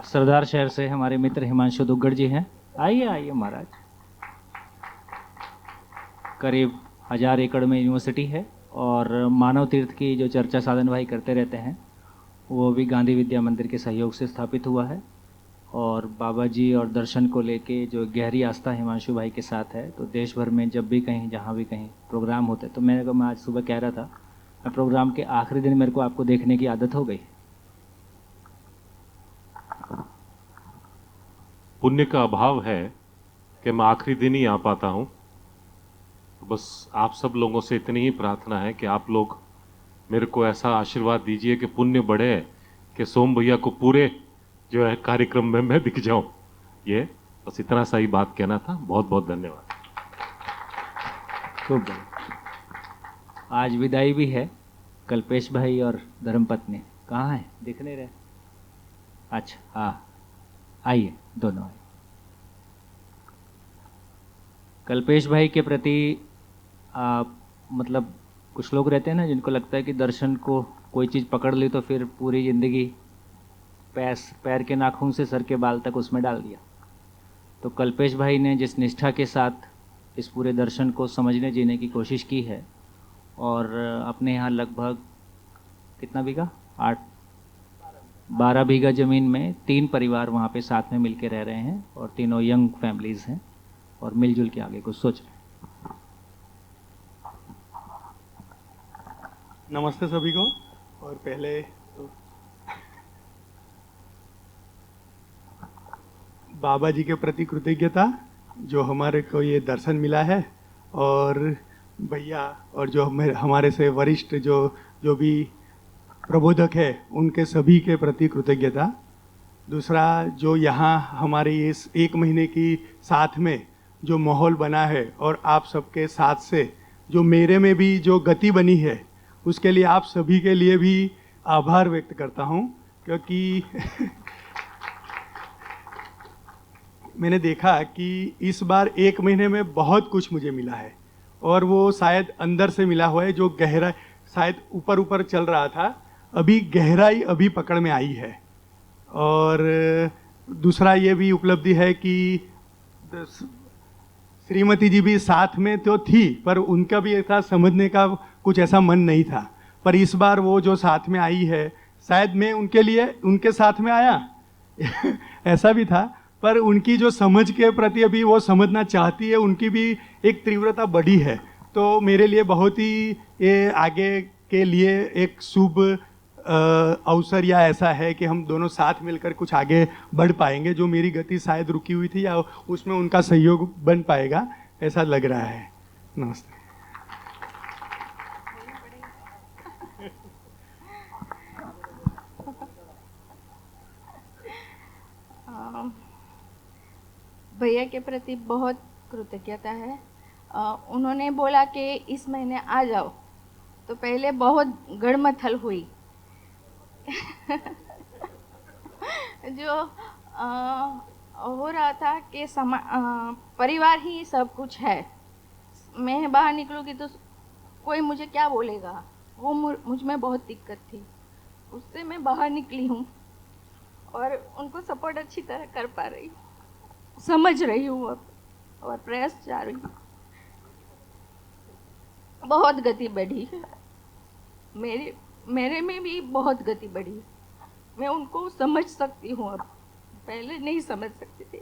सरदार शहर से हमारे मित्र हिमांशु दुग्गड़ जी हैं। आइए आइए महाराज। करीब 1000 एकड़ में यूनिवर्सिटी है और मानव तीर्थ की जो चर्चा साधन भाई करते रहते हैं वो भी गांधी विद्या मंदिर के सहयोग से स्थापित हुआ है। और बाबा जी और दर्शन को लेके जो गहरी आस्था हिमांशु भाई के साथ है, तो देश भर में जब भी कहीं जहाँ भी कहीं प्रोग्राम होते, तो मैं आज सुबह कह रहा था, मैं प्रोग्राम के आखिरी दिन मेरे को आपको देखने की आदत हो गई। पुण्य का अभाव है कि मैं आखिरी दिन ही आ पाता हूँ। बस आप सब लोगों से इतनी ही प्रार्थना है कि आप लोग मेरे को ऐसा आशीर्वाद दीजिए कि पुण्य बढ़े, कि सोम भैया को पूरे जो है कार्यक्रम में मैं दिख जाऊं। ये बस इतना सा ही बात कहना था। बहुत बहुत धन्यवाद। खूब बढ़िया। आज विदाई भी है। कल्पेश भाई और धर्मपत्नी कहाँ हैं? दिख नहीं रहे। अच्छा हाँ, आइए दोनों आइए। कल्पेश भाई के प्रति मतलब कुछ लोग रहते हैं ना जिनको लगता है कि दर्शन को कोई चीज़ पकड़ ली तो फिर पूरी ज़िंदगी पैर के नाखून से सर के बाल तक उसमें डाल दिया। तो कल्पेश भाई ने जिस निष्ठा के साथ इस पूरे दर्शन को समझने जीने की कोशिश की है, और अपने यहाँ लगभग कितना बीघा 12 बीघा ज़मीन में 3 परिवार वहाँ पे साथ में मिलके रह रहे हैं और तीनों यंग फैमिलीज़ हैं और मिलजुल के आगे कुछ सोच रहे हैं। नमस्ते सभी को। और पहले तो बाबा जी के प्रति कृतज्ञता जो हमारे को ये दर्शन मिला है, और भैया और जो हमारे से वरिष्ठ जो भी प्रबोधक है उनके सभी के प्रति कृतज्ञता। दूसरा, जो यहाँ हमारे इस 1 महीने की साथ में जो माहौल बना है और आप सबके साथ से जो मेरे में भी जो गति बनी है, उसके लिए आप सभी के लिए भी आभार व्यक्त करता हूँ। क्योंकि मैंने देखा कि इस बार 1 महीने में बहुत कुछ मुझे मिला है, और वो शायद अंदर से मिला हुआ है। जो गहरा शायद ऊपर ऊपर चल रहा था, अभी गहराई अभी पकड़ में आई है। और दूसरा ये भी उपलब्धि है कि श्रीमती जी भी साथ में तो थी, पर उनका भी ऐसा समझने का कुछ ऐसा मन नहीं था। पर इस बार वो जो साथ में आई है, शायद मैं उनके लिए उनके साथ में आया ऐसा भी था, पर उनकी जो समझ के प्रति अभी वो समझना चाहती है, उनकी भी एक तीव्रता बढ़ी है। तो मेरे लिए बहुत ही ये आगे के लिए एक शुभ अवसर या ऐसा है कि हम दोनों साथ मिलकर कुछ आगे बढ़ पाएंगे। जो मेरी गति शायद रुकी हुई थी, या उसमें उनका सहयोग बन पाएगा, ऐसा लग रहा है। नमस्ते। भैया के प्रति बहुत कृतज्ञता है। उन्होंने बोला कि इस महीने आ जाओ, तो पहले बहुत गड़मथल हुई जो हो रहा था कि परिवार ही सब कुछ है। मैं बाहर निकलूँगी तो कोई मुझे क्या बोलेगा, वो मुझ में बहुत दिक्कत थी। उससे मैं बाहर निकली हूँ और उनको सपोर्ट अच्छी तरह कर पा रही हूँ, समझ रही हूँ अब, और प्रयास जा रही हूँ। बहुत गति बढ़ी है मेरे में भी बहुत गति बढ़ी है। मैं उनको समझ सकती हूँ अब, पहले नहीं समझ सकती थी।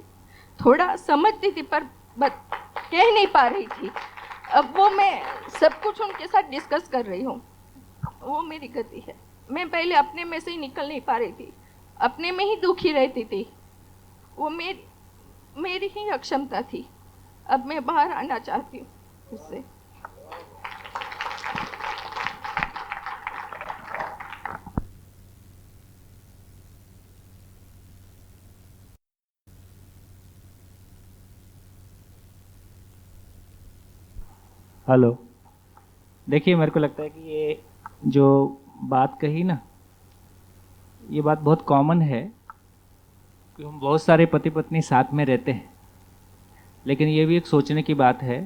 थोड़ा समझती थी पर कह नहीं पा रही थी। अब वो मैं सब कुछ उनके साथ डिस्कस कर रही हूँ। वो मेरी गति है। मैं पहले अपने में से ही निकल नहीं पा रही थी, अपने में ही दुखी रहती थी। वो मेरी ही अक्षमता थी। अब मैं बाहर आना चाहती हूँ उससे। हेलो। देखिए, मेरे को लगता है कि ये जो बात कही ना, ये बात बहुत कॉमन है कि हम बहुत सारे पति पत्नी साथ में रहते हैं, लेकिन ये भी एक सोचने की बात है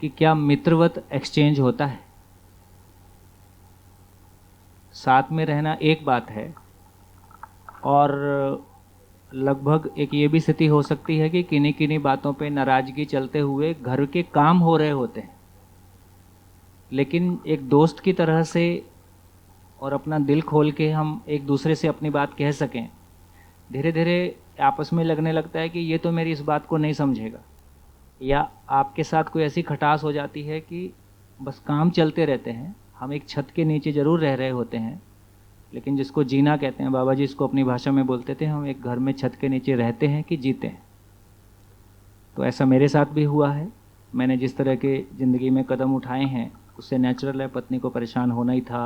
कि क्या मित्रवत एक्सचेंज होता है। साथ में रहना एक बात है, और लगभग एक ये भी स्थिति हो सकती है कि किन्हीं किन्हीं बातों पे नाराजगी चलते हुए घर के काम हो रहे होते हैं, लेकिन एक दोस्त की तरह से और अपना दिल खोल के हम एक दूसरे से अपनी बात कह सकें, धीरे धीरे आपस में लगने लगता है कि ये तो मेरी इस बात को नहीं समझेगा, या आपके साथ कोई ऐसी खटास हो जाती है कि बस काम चलते रहते हैं। हम एक छत के नीचे ज़रूर रह रहे होते हैं, लेकिन जिसको जीना कहते हैं, बाबा जी इसको अपनी भाषा में बोलते थे, हम एक घर में छत के नीचे रहते हैं कि जीते हैं। तो ऐसा मेरे साथ भी हुआ है। मैंने जिस तरह के ज़िंदगी में कदम उठाए हैं उससे नेचुरल है, पत्नी को परेशान होना ही था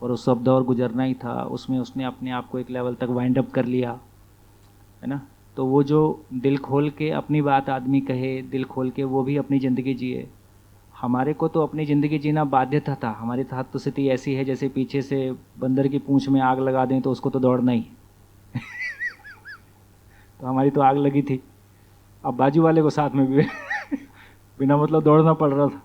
और उस सब दौर गुजरना ही था, उसमें उसने अपने आप को एक लेवल तक वाइंड अप कर लिया, है ना। तो वो जो दिल खोल के अपनी बात आदमी कहे, दिल खोल के वो भी अपनी ज़िंदगी जिए। हमारे को तो अपनी ज़िंदगी जीना बाध्यता था। हमारे साथ तो स्थिति ऐसी है जैसे पीछे से बंदर की पूंछ में आग लगा दें तो उसको तो दौड़ना ही तो हमारी तो आग लगी थी, अब बाजू वाले को साथ में भी बिना मतलब दौड़ना पड़ रहा था।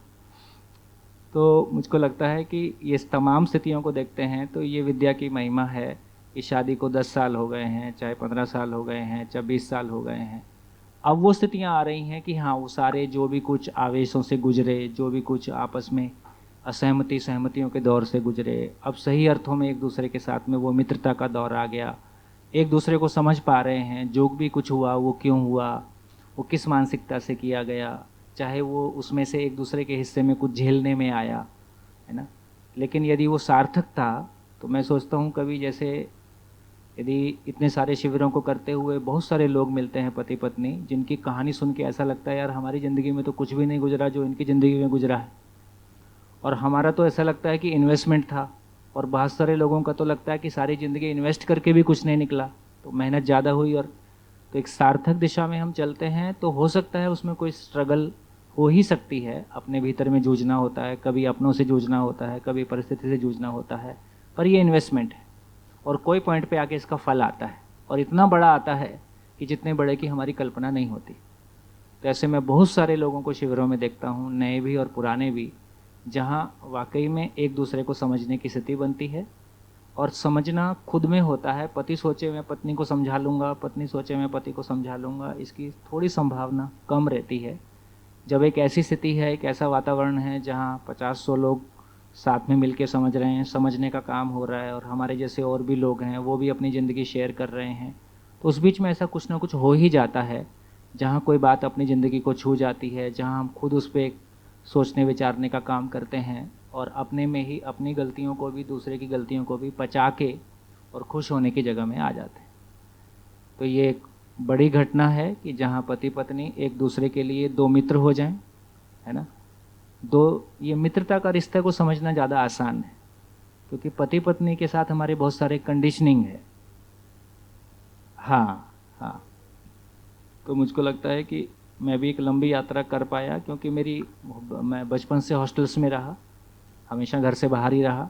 तो मुझको लगता है कि ये तमाम स्थितियों को देखते हैं तो ये विद्या की महिमा है कि शादी को 10 साल हो गए हैं, चाहे 15 साल हो गए हैं, चाहे 20 साल हो गए हैं, अब वो स्थितियां आ रही हैं कि हाँ, वो सारे जो भी कुछ आवेशों से गुजरे, जो भी कुछ आपस में सहमतियों के दौर से गुजरे, अब सही अर्थों में एक दूसरे के साथ में वो मित्रता का दौर आ गया। एक दूसरे को समझ पा रहे हैं, जो भी कुछ हुआ वो क्यों हुआ, वो किस मानसिकता से किया गया, चाहे वो उसमें से एक दूसरे के हिस्से में कुछ झेलने में आया, है ना। लेकिन यदि वो सार्थक था तो मैं सोचता हूँ कभी जैसे यदि इतने सारे शिविरों को करते हुए बहुत सारे लोग मिलते हैं पति पत्नी, जिनकी कहानी सुन के ऐसा लगता है यार हमारी ज़िंदगी में तो कुछ भी नहीं गुजरा जो इनकी ज़िंदगी में गुजरा है, और हमारा तो ऐसा लगता है कि इन्वेस्टमेंट था, और बहुत सारे लोगों का तो लगता है कि सारी ज़िंदगी इन्वेस्ट करके भी कुछ नहीं निकला, तो मेहनत ज़्यादा हुई। और तो एक सार्थक दिशा में हम चलते हैं तो हो सकता है उसमें कोई स्ट्रगल हो ही सकती है, अपने भीतर में जूझना होता है, कभी अपनों से जूझना होता है, कभी परिस्थिति से जूझना होता है, पर ये इन्वेस्टमेंट है और कोई पॉइंट पे आके इसका फल आता है, और इतना बड़ा आता है कि जितने बड़े की हमारी कल्पना नहीं होती। तो ऐसे मैं बहुत सारे लोगों को शिविरों में देखता हूँ, नए भी और पुराने भी, जहाँ वाकई में एक दूसरे को समझने की स्थिति बनती है, और समझना खुद में होता है। पति सोचे मैं पत्नी को समझा लूँगा, पत्नी सोचे मैं पति को समझा लूँगा, इसकी थोड़ी संभावना कम रहती है। जब एक ऐसी स्थिति है, एक ऐसा वातावरण है जहाँ 50-100 लोग साथ में मिलके समझ रहे हैं, समझने का काम हो रहा है, और हमारे जैसे और भी लोग हैं वो भी अपनी ज़िंदगी शेयर कर रहे हैं, तो उस बीच में ऐसा कुछ ना कुछ हो ही जाता है जहाँ कोई बात अपनी ज़िंदगी को छू जाती है, जहाँ हम खुद उस पर सोचने विचारने का काम करते हैं और अपने में ही अपनी गलतियों को भी दूसरे की गलतियों को भी पचा के और खुश होने की जगह में आ जाते हैं। तो ये एक बड़ी घटना है कि जहाँ पति पत्नी एक दूसरे के लिए दो मित्र हो जाएं, है ना। ये मित्रता का रिश्ते को समझना ज़्यादा आसान है, क्योंकि पति पत्नी के साथ हमारे बहुत सारे कंडीशनिंग है। हाँ, तो मुझको लगता है कि मैं भी एक लंबी यात्रा कर पाया, क्योंकि मैं बचपन से हॉस्टल्स में रहा, हमेशा घर से बाहर ही रहा।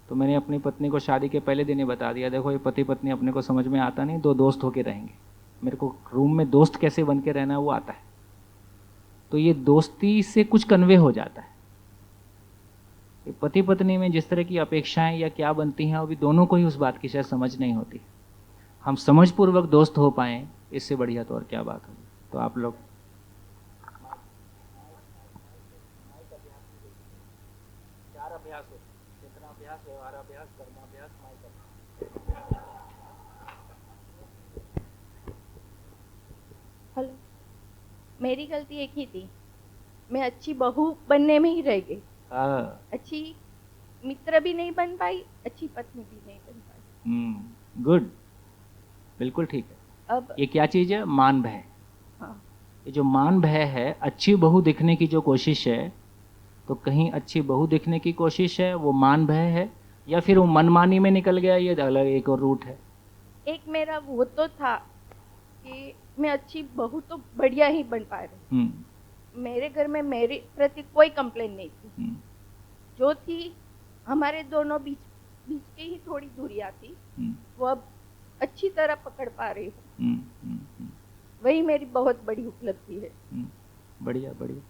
तो मैंने अपनी पत्नी को शादी के पहले दिन ही बता दिया, देखो ये पति पत्नी अपने को समझ में आता नहीं, 2 दोस्त होके रहेंगे, मेरे को रूम में दोस्त कैसे बन के रहना है वो आता है। तो ये दोस्ती से कुछ कन्वे हो जाता है। पति पत्नी में जिस तरह की अपेक्षाएं या क्या बनती हैं, अभी दोनों को ही उस बात की शायद समझ नहीं होती। हम समझपूर्वक दोस्त हो पाएँ, इससे बढ़िया तो और क्या बात होगी। तो आप लोग हेलो, मेरी गलती एक ही थी, मैं अच्छी बहू बनने में ही रह गई। अच्छी मित्र भी नहीं बन पाई, अच्छी पत्नी भी नहीं बन पाई। गुड, बिल्कुल ठीक है। अब ये क्या चीज़ है? मान भय। हाँ, ये जो मान भय है, अच्छी बहू दिखने की जो कोशिश है, तो कहीं अच्छी बहू दिखने की कोशिश है, वो मान भय है, या फिर वो मनमानी में निकल गया, ये अलग एक और रूट है। एक मेरा वो तो था कि मैं अच्छी बहू तो बढ़िया ही बन पा रही, मेरे घर में मेरे प्रति कोई कंप्लेन नहीं थी। जो थी हमारे दोनों बीच की ही थोड़ी दूरियां थी, वो अब अच्छी तरह पकड़ पा रही हूँ। वही मेरी बहुत बड़ी उपलब्धि है। बढ़िया बढ़िया।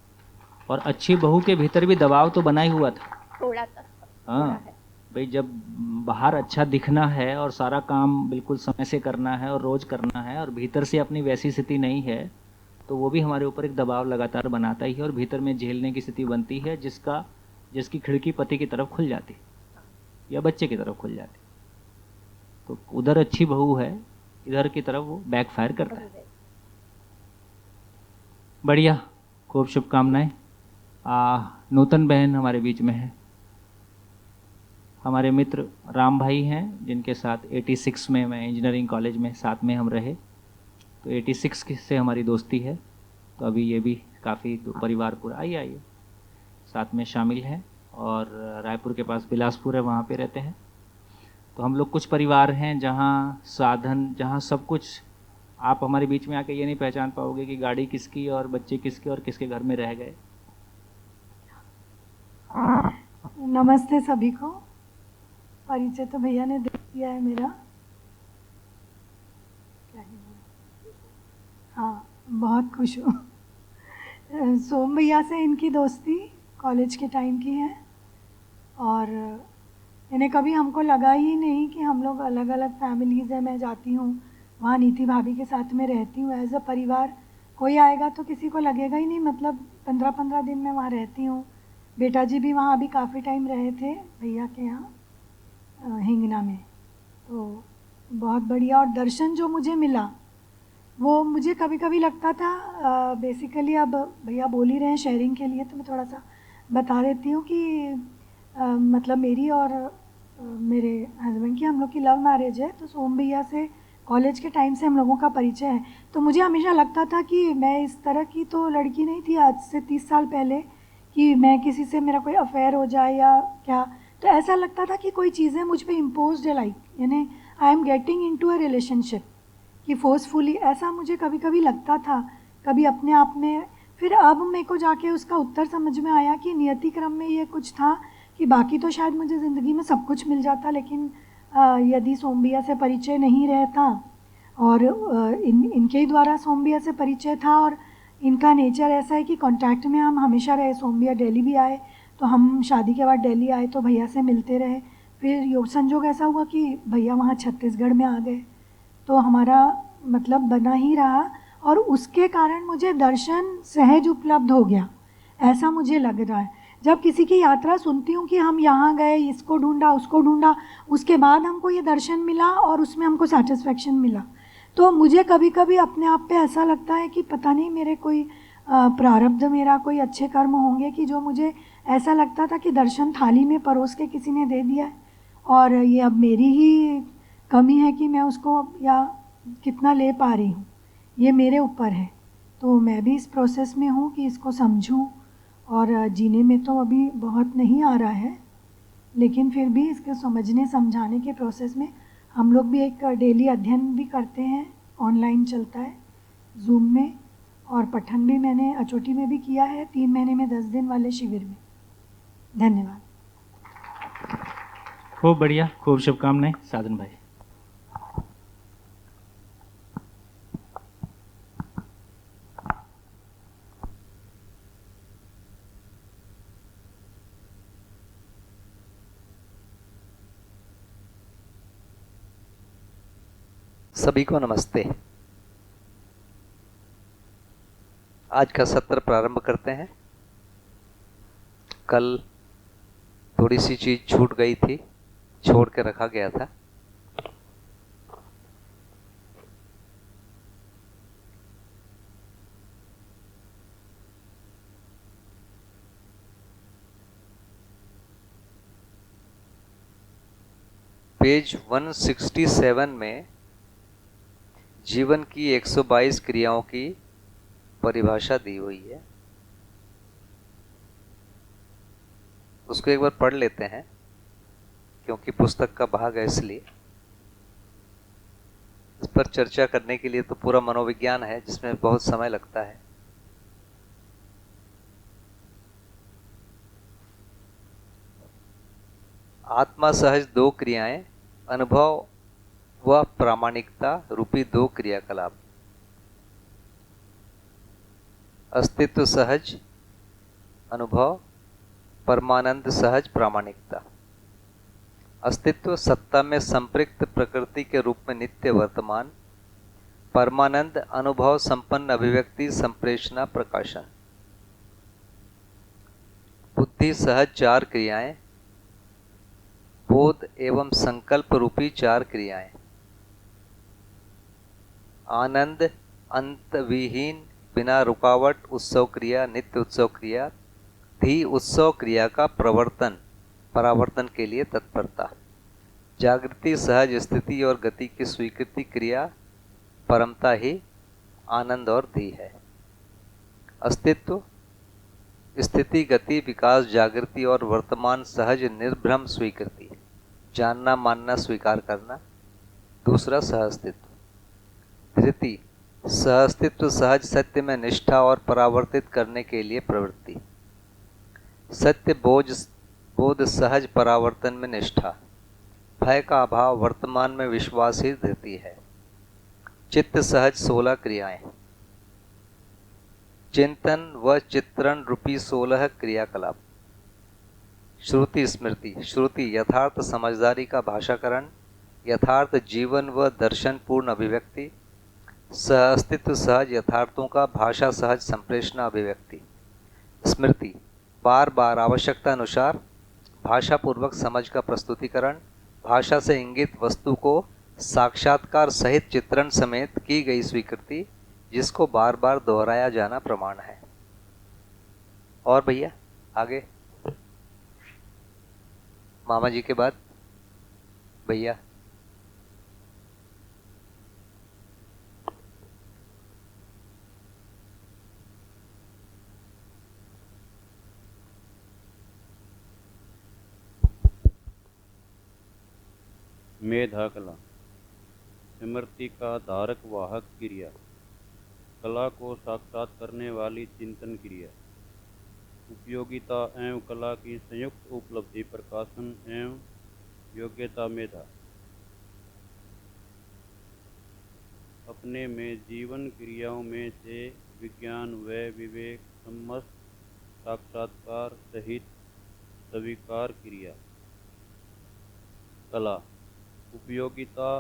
और अच्छी बहू के भीतर भी दबाव तो बना ही हुआ था, थोड़ा था। हाँ, भाई जब बाहर अच्छा दिखना है और सारा काम बिल्कुल समय से करना है और रोज़ करना है और भीतर से अपनी वैसी स्थिति नहीं है, तो वो भी हमारे ऊपर एक दबाव लगातार बनाता ही है और भीतर में झेलने की स्थिति बनती है, जिसकी खिड़की पति की तरफ खुल जाती या बच्चे की तरफ खुल जाती। तो उधर अच्छी बहू है, इधर की तरफ वो बैकफायर करता है। बढ़िया, खूब शुभकामनाएं। नूतन बहन हमारे बीच में है, हमारे मित्र राम भाई हैं, जिनके साथ 86 में मैं इंजीनियरिंग कॉलेज में साथ में हम रहे, तो 86 से हमारी दोस्ती है। तो अभी ये भी काफ़ी परिवार पूरा आइए साथ में शामिल हैं, और रायपुर के पास बिलासपुर है, वहाँ पे रहते हैं। तो हम लोग कुछ परिवार हैं जहाँ साधन, जहाँ सब कुछ, आप हमारे बीच में आके ये नहीं पहचान पाओगे कि गाड़ी किसकी और बच्चे किसके और किसके घर में रह गए। नमस्ते सभी को। परिचय तो भैया ने दे दिया है मेरा। क्या ही बोलूं। हाँ, बहुत खुश हूँ। सोम भैया से इनकी दोस्ती कॉलेज के टाइम की है, और इन्हें कभी हमको लगा ही नहीं कि हम लोग अलग अलग फैमिलीज़ हैं। मैं जाती हूँ वहाँ, नीति भाभी के साथ में रहती हूँ एज अ परिवार। कोई आएगा तो किसी को लगेगा ही नहीं, मतलब 15-15 दिन मैं वहाँ रहती हूँ। बेटा जी भी वहाँ अभी काफ़ी टाइम रहे थे भैया के यहाँ हिंगना में। तो बहुत बढ़िया। और दर्शन जो मुझे मिला वो मुझे कभी कभी लगता था, बेसिकली अब भैया बोल ही रहे हैं शेयरिंग के लिए, तो मैं थोड़ा सा बता देती हूँ कि मतलब मेरी और मेरे हस्बैंड की, हम लोग की लव मैरिज है। तो सोम भैया से कॉलेज के टाइम से हम लोगों का परिचय है। तो मुझे हमेशा लगता था कि मैं इस तरह की तो लड़की नहीं थी आज से 30 साल पहले कि मैं किसी से मेरा कोई अफेयर हो जाए या क्या। तो ऐसा लगता था कि कोई चीज़ें मुझ पे इम्पोज्ड है, लाइक यानी I am getting into a relationship कि फोर्सफुली, ऐसा मुझे कभी कभी लगता था, कभी अपने आप में। फिर अब मेरे को जाके उसका उत्तर समझ में आया कि नियति क्रम में ये कुछ था कि बाकी तो शायद मुझे ज़िंदगी में सब कुछ मिल जाता, लेकिन यदि सोम भैया से परिचय नहीं रहता और इनके ही द्वारा सोम भैया से परिचय था, और इनका नेचर ऐसा है कि कांटेक्ट में हम हमेशा रहे। सोम भैया दिल्ली भी आए तो हम शादी के बाद दिल्ली आए तो भैया से मिलते रहे। फिर योग संजोग ऐसा हुआ कि भैया वहाँ छत्तीसगढ़ में आ गए, तो हमारा मतलब बना ही रहा, और उसके कारण मुझे दर्शन सहज उपलब्ध हो गया, ऐसा मुझे लग रहा है। जब किसी की यात्रा सुनती हूँ कि हम यहाँ गए, इसको ढूंढा, उसको ढूंढा, उसके बाद हमको ये दर्शन मिला और उसमें हमको सेटिस्फेक्शन मिला, तो मुझे कभी कभी अपने आप पे ऐसा लगता है कि पता नहीं मेरे कोई प्रारब्ध, मेरा कोई अच्छे कर्म होंगे कि जो मुझे ऐसा लगता था कि दर्शन थाली में परोस के किसी ने दे दिया है, और ये अब मेरी ही कमी है कि मैं उसको या कितना ले पा रही हूँ, ये मेरे ऊपर है। तो मैं भी इस प्रोसेस में हूँ कि इसको समझूँ, और जीने में तो अभी बहुत नहीं आ रहा है, लेकिन फिर भी इसके समझने समझाने के प्रोसेस में हम लोग भी एक डेली अध्ययन भी करते हैं, ऑनलाइन चलता है जूम में, और पठन भी मैंने अचोटी में भी किया है 3 महीने में 10 दिन वाले शिविर में। धन्यवाद। खूब बढ़िया, खूब शुभकामनाएं साधन भाई। सभी को नमस्ते। आज का सत्र प्रारंभ करते हैं। कल थोड़ी सी चीज छूट गई थी, छोड़ के रखा गया था। पेज 167 में जीवन की 122 क्रियाओं की परिभाषा दी हुई है, उसको एक बार पढ़ लेते हैं क्योंकि पुस्तक का भाग है, इसलिए इस पर चर्चा करने के लिए तो पूरा मनोविज्ञान है जिसमें बहुत समय लगता है। आत्मा सहज 2 क्रियाएं, अनुभव व प्रामाणिकता रूपी 2 क्रियाकलाप। अस्तित्व सहज अनुभव, परमानंद सहज प्रामाणिकता। अस्तित्व सत्ता में संपृक्त प्रकृति के रूप में नित्य वर्तमान, परमानंद अनुभव संपन्न अभिव्यक्ति संप्रेषणा प्रकाशन। बुद्धि सहज चार क्रियाएं, बोध एवं संकल्प रूपी चार क्रियाएं। आनंद अंत विहीन बिना रुकावट उत्सव क्रिया, नित्य उत्सव क्रिया। धी उत्सव क्रिया का प्रवर्तन, परावर्तन के लिए तत्परता। जागृति सहज स्थिति और गति की स्वीकृति क्रिया, परमता ही आनंद और धी है। अस्तित्व स्थिति गति विकास जागृति और वर्तमान सहज निर्भ्रम स्वीकृति, जानना मानना स्वीकार करना। दूसरा सहअस्तित्व। धृति सहअस्तित्व सहज सत्य में निष्ठा और परावर्तित करने के लिए प्रवृत्ति। सत्य बोध सहज परावर्तन में निष्ठा। भय का अभाव वर्तमान में विश्वास ही धृति है। चित्त सहज 16 क्रियाएं। चिंतन व चित्रण रूपी 16 क्रियाकलाप। श्रुति स्मृति। श्रुति यथार्थ समझदारी का भाषाकरण, यथार्थ जीवन व दर्शन पूर्ण अभिव्यक्ति। सहअस्तित्व सहज यथार्थों का भाषा सहज संप्रेषण अभिव्यक्ति। स्मृति बार बार आवश्यकता अनुसार भाषापूर्वक समझ का प्रस्तुतिकरण, भाषा से इंगित वस्तु को साक्षात्कार सहित चित्रण समेत की गई स्वीकृति, जिसको बार बार दोहराया जाना प्रमाण है। और भैया आगे मामा जी के बाद भैया। मेधा कला स्मृति का धारक वाहक क्रिया, कला को साक्षात करने वाली चिंतन क्रिया। उपयोगिता एवं कला की संयुक्त उपलब्धि प्रकाशन एवं योग्यता मेधा। अपने में जीवन क्रियाओं में से विज्ञान व विवेक सम्मत साक्षात्कार सहित स्वीकार क्रिया। कला उपयोगिता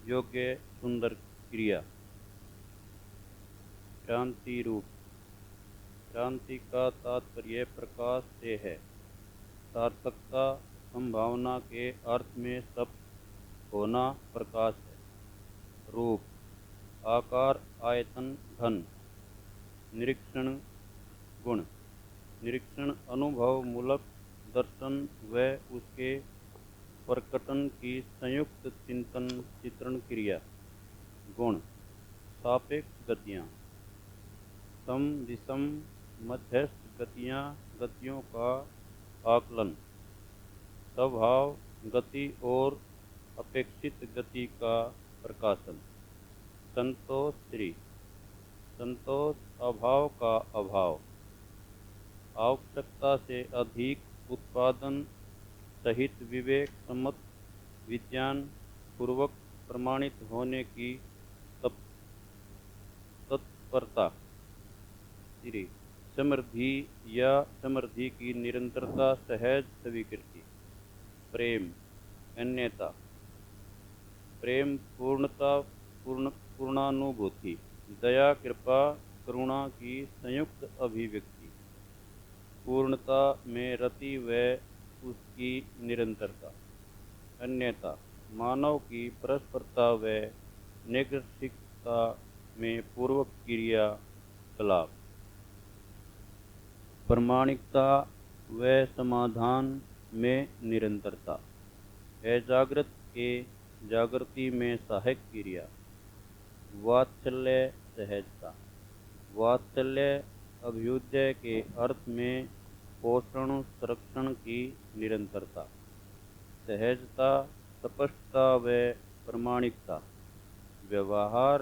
योग्य सुंदर क्रिया। क्रांति रूप। क्रांति का तात्पर्य प्रकाश से है। सार्थकता संभावना के अर्थ में सब होना प्रकाश है। रूप आकार आयतन घन। निरीक्षण गुण। निरीक्षण अनुभव मूलक दर्शन व उसके प्रकटन की संयुक्त चित्रण क्रिया। गुण सापेक्ष गतियाँ। सम विषम मध्यस्थ गतियों का आकलन। स्वभाव गति और अपेक्षित गति का प्रकाशन। संतोष श्री। संतोष अभाव का अभाव। आवश्यकता से अधिक उत्पादन सहित विवेक सम्मत विज्ञान पूर्वक प्रमाणित होने की तत्परता। समृद्धि या समृद्धि की निरंतरता सहज स्वीकृति। प्रेम अन्यता। प्रेम पूर्णता पूर्णानुभूति। दया कृपा करुणा की संयुक्त अभिव्यक्ति। पूर्णता में रति व उसकी निरंतरता। अन्यता मानव की परस्परता व नैसर्गिकता में पूर्वक क्रिया कलाप। प्रामाणिकता व समाधान में निरंतरता। अजागृत के जागृति में सहायक क्रिया। वात्सल्य सहजता। वात्सल्य अभ्युदय के अर्थ में पोषण संरक्षण की निरंतरता। सहजता स्पष्टता व प्रामाणिकता। व्यवहार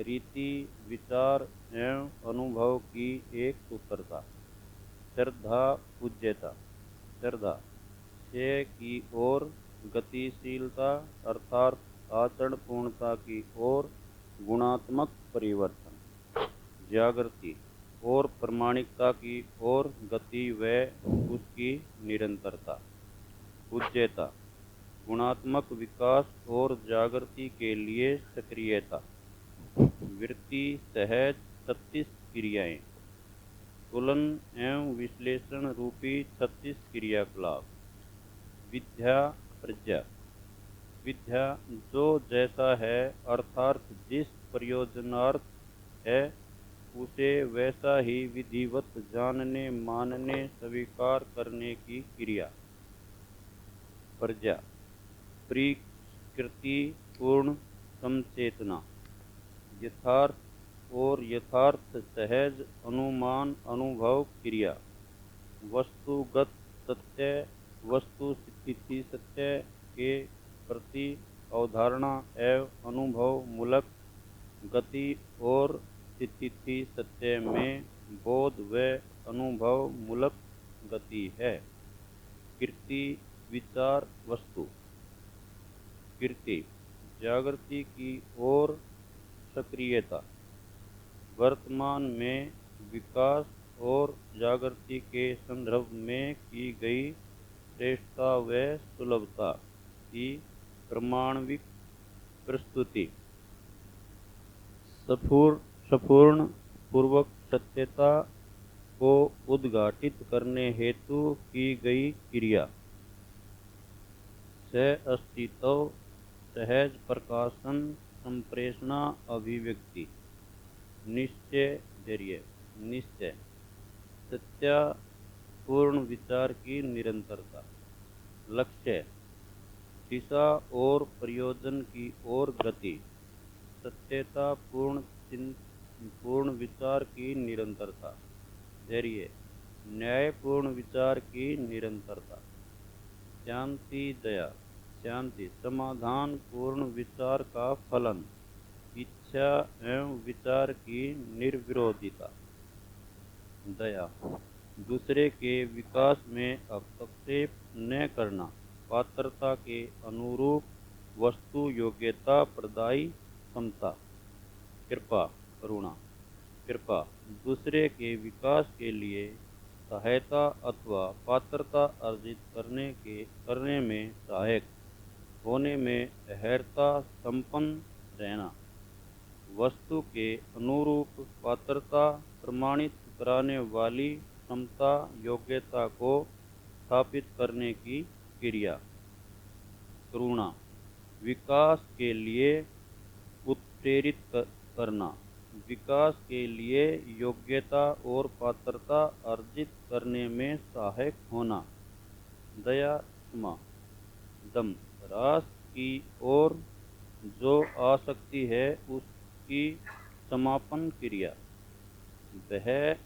रीति विचार एवं अनुभव की एक सूत्रता। श्रद्धा पूज्यता। श्रद्धा से की ओर गतिशीलता अर्थात आचरण पूर्णता की ओर गुणात्मक परिवर्तन। जागृति और प्रामाणिकता की ओर गति व उसकी निरंतरता। पूज्यता गुणात्मक विकास और जागृति के लिए सक्रियता। वृत्ति सहज 36 क्रियाएं। तुलन एवं विश्लेषण रूपी 36 क्रियाकलाप। विद्या प्रज्ञा। विद्या जो जैसा है अर्थात जिस प्रयोजनार्थ है उसे वैसा ही विधिवत जानने मानने स्वीकार करने की क्रिया। प्रज्ञा प्रकृति पूर्ण समचेतना। यथार्थ और यथार्थ सहज अनुमान अनुभव क्रिया। वस्तुगत सत्य वस्तु स्थिति सत्य के प्रति अवधारणा एवं अनुभव मूलक गति और स्थिति सत्य में बोध व अनुभव मूलक गति है। कीर्ति विचार वस्तु। कीर्ति जागृति की ओर सक्रियता। वर्तमान में विकास और जागृति के संदर्भ में की गई श्रेष्ठता व सुलभता की प्रमाणिक प्रस्तुति। सपूर्ण पूर्वक सत्यता को उद्घाटित करने हेतु की गई क्रिया। सह अस्तित्व सहज प्रकाशन संप्रेषणा अभिव्यक्ति। निश्चय धैर्य निश्चय। सत्य पूर्ण विचार की निरंतरता। लक्ष्य दिशा और प्रयोजन की ओर गति। सत्यता पूर्ण विचार की निरंतरता। धैर्य न्यायपूर्ण विचार की निरंतरता। शांति दया शांति समाधान पूर्ण विचार का फलन। इच्छा एवं विचार की निर्विरोधिता। दया दूसरे के विकास में हस्तक्षेप न करना। पात्रता के अनुरूप वस्तु योग्यता प्रदायी क्षमता। कृपा करुणा कृपा दूसरे के विकास के लिए सहायता अथवा पात्रता अर्जित करने में सहायक होने में अर्हता संपन्न रहना। वस्तु के अनुरूप पात्रता प्रमाणित कराने वाली क्षमता योग्यता को स्थापित करने की क्रिया। करुणा विकास के लिए उत्प्रेरित करना। विकास के लिए योग्यता और पात्रता अर्जित करने में सहायक होना। दया क्षमा दम रास की ओर जो आसक्ति है उसकी समापन क्रिया। भय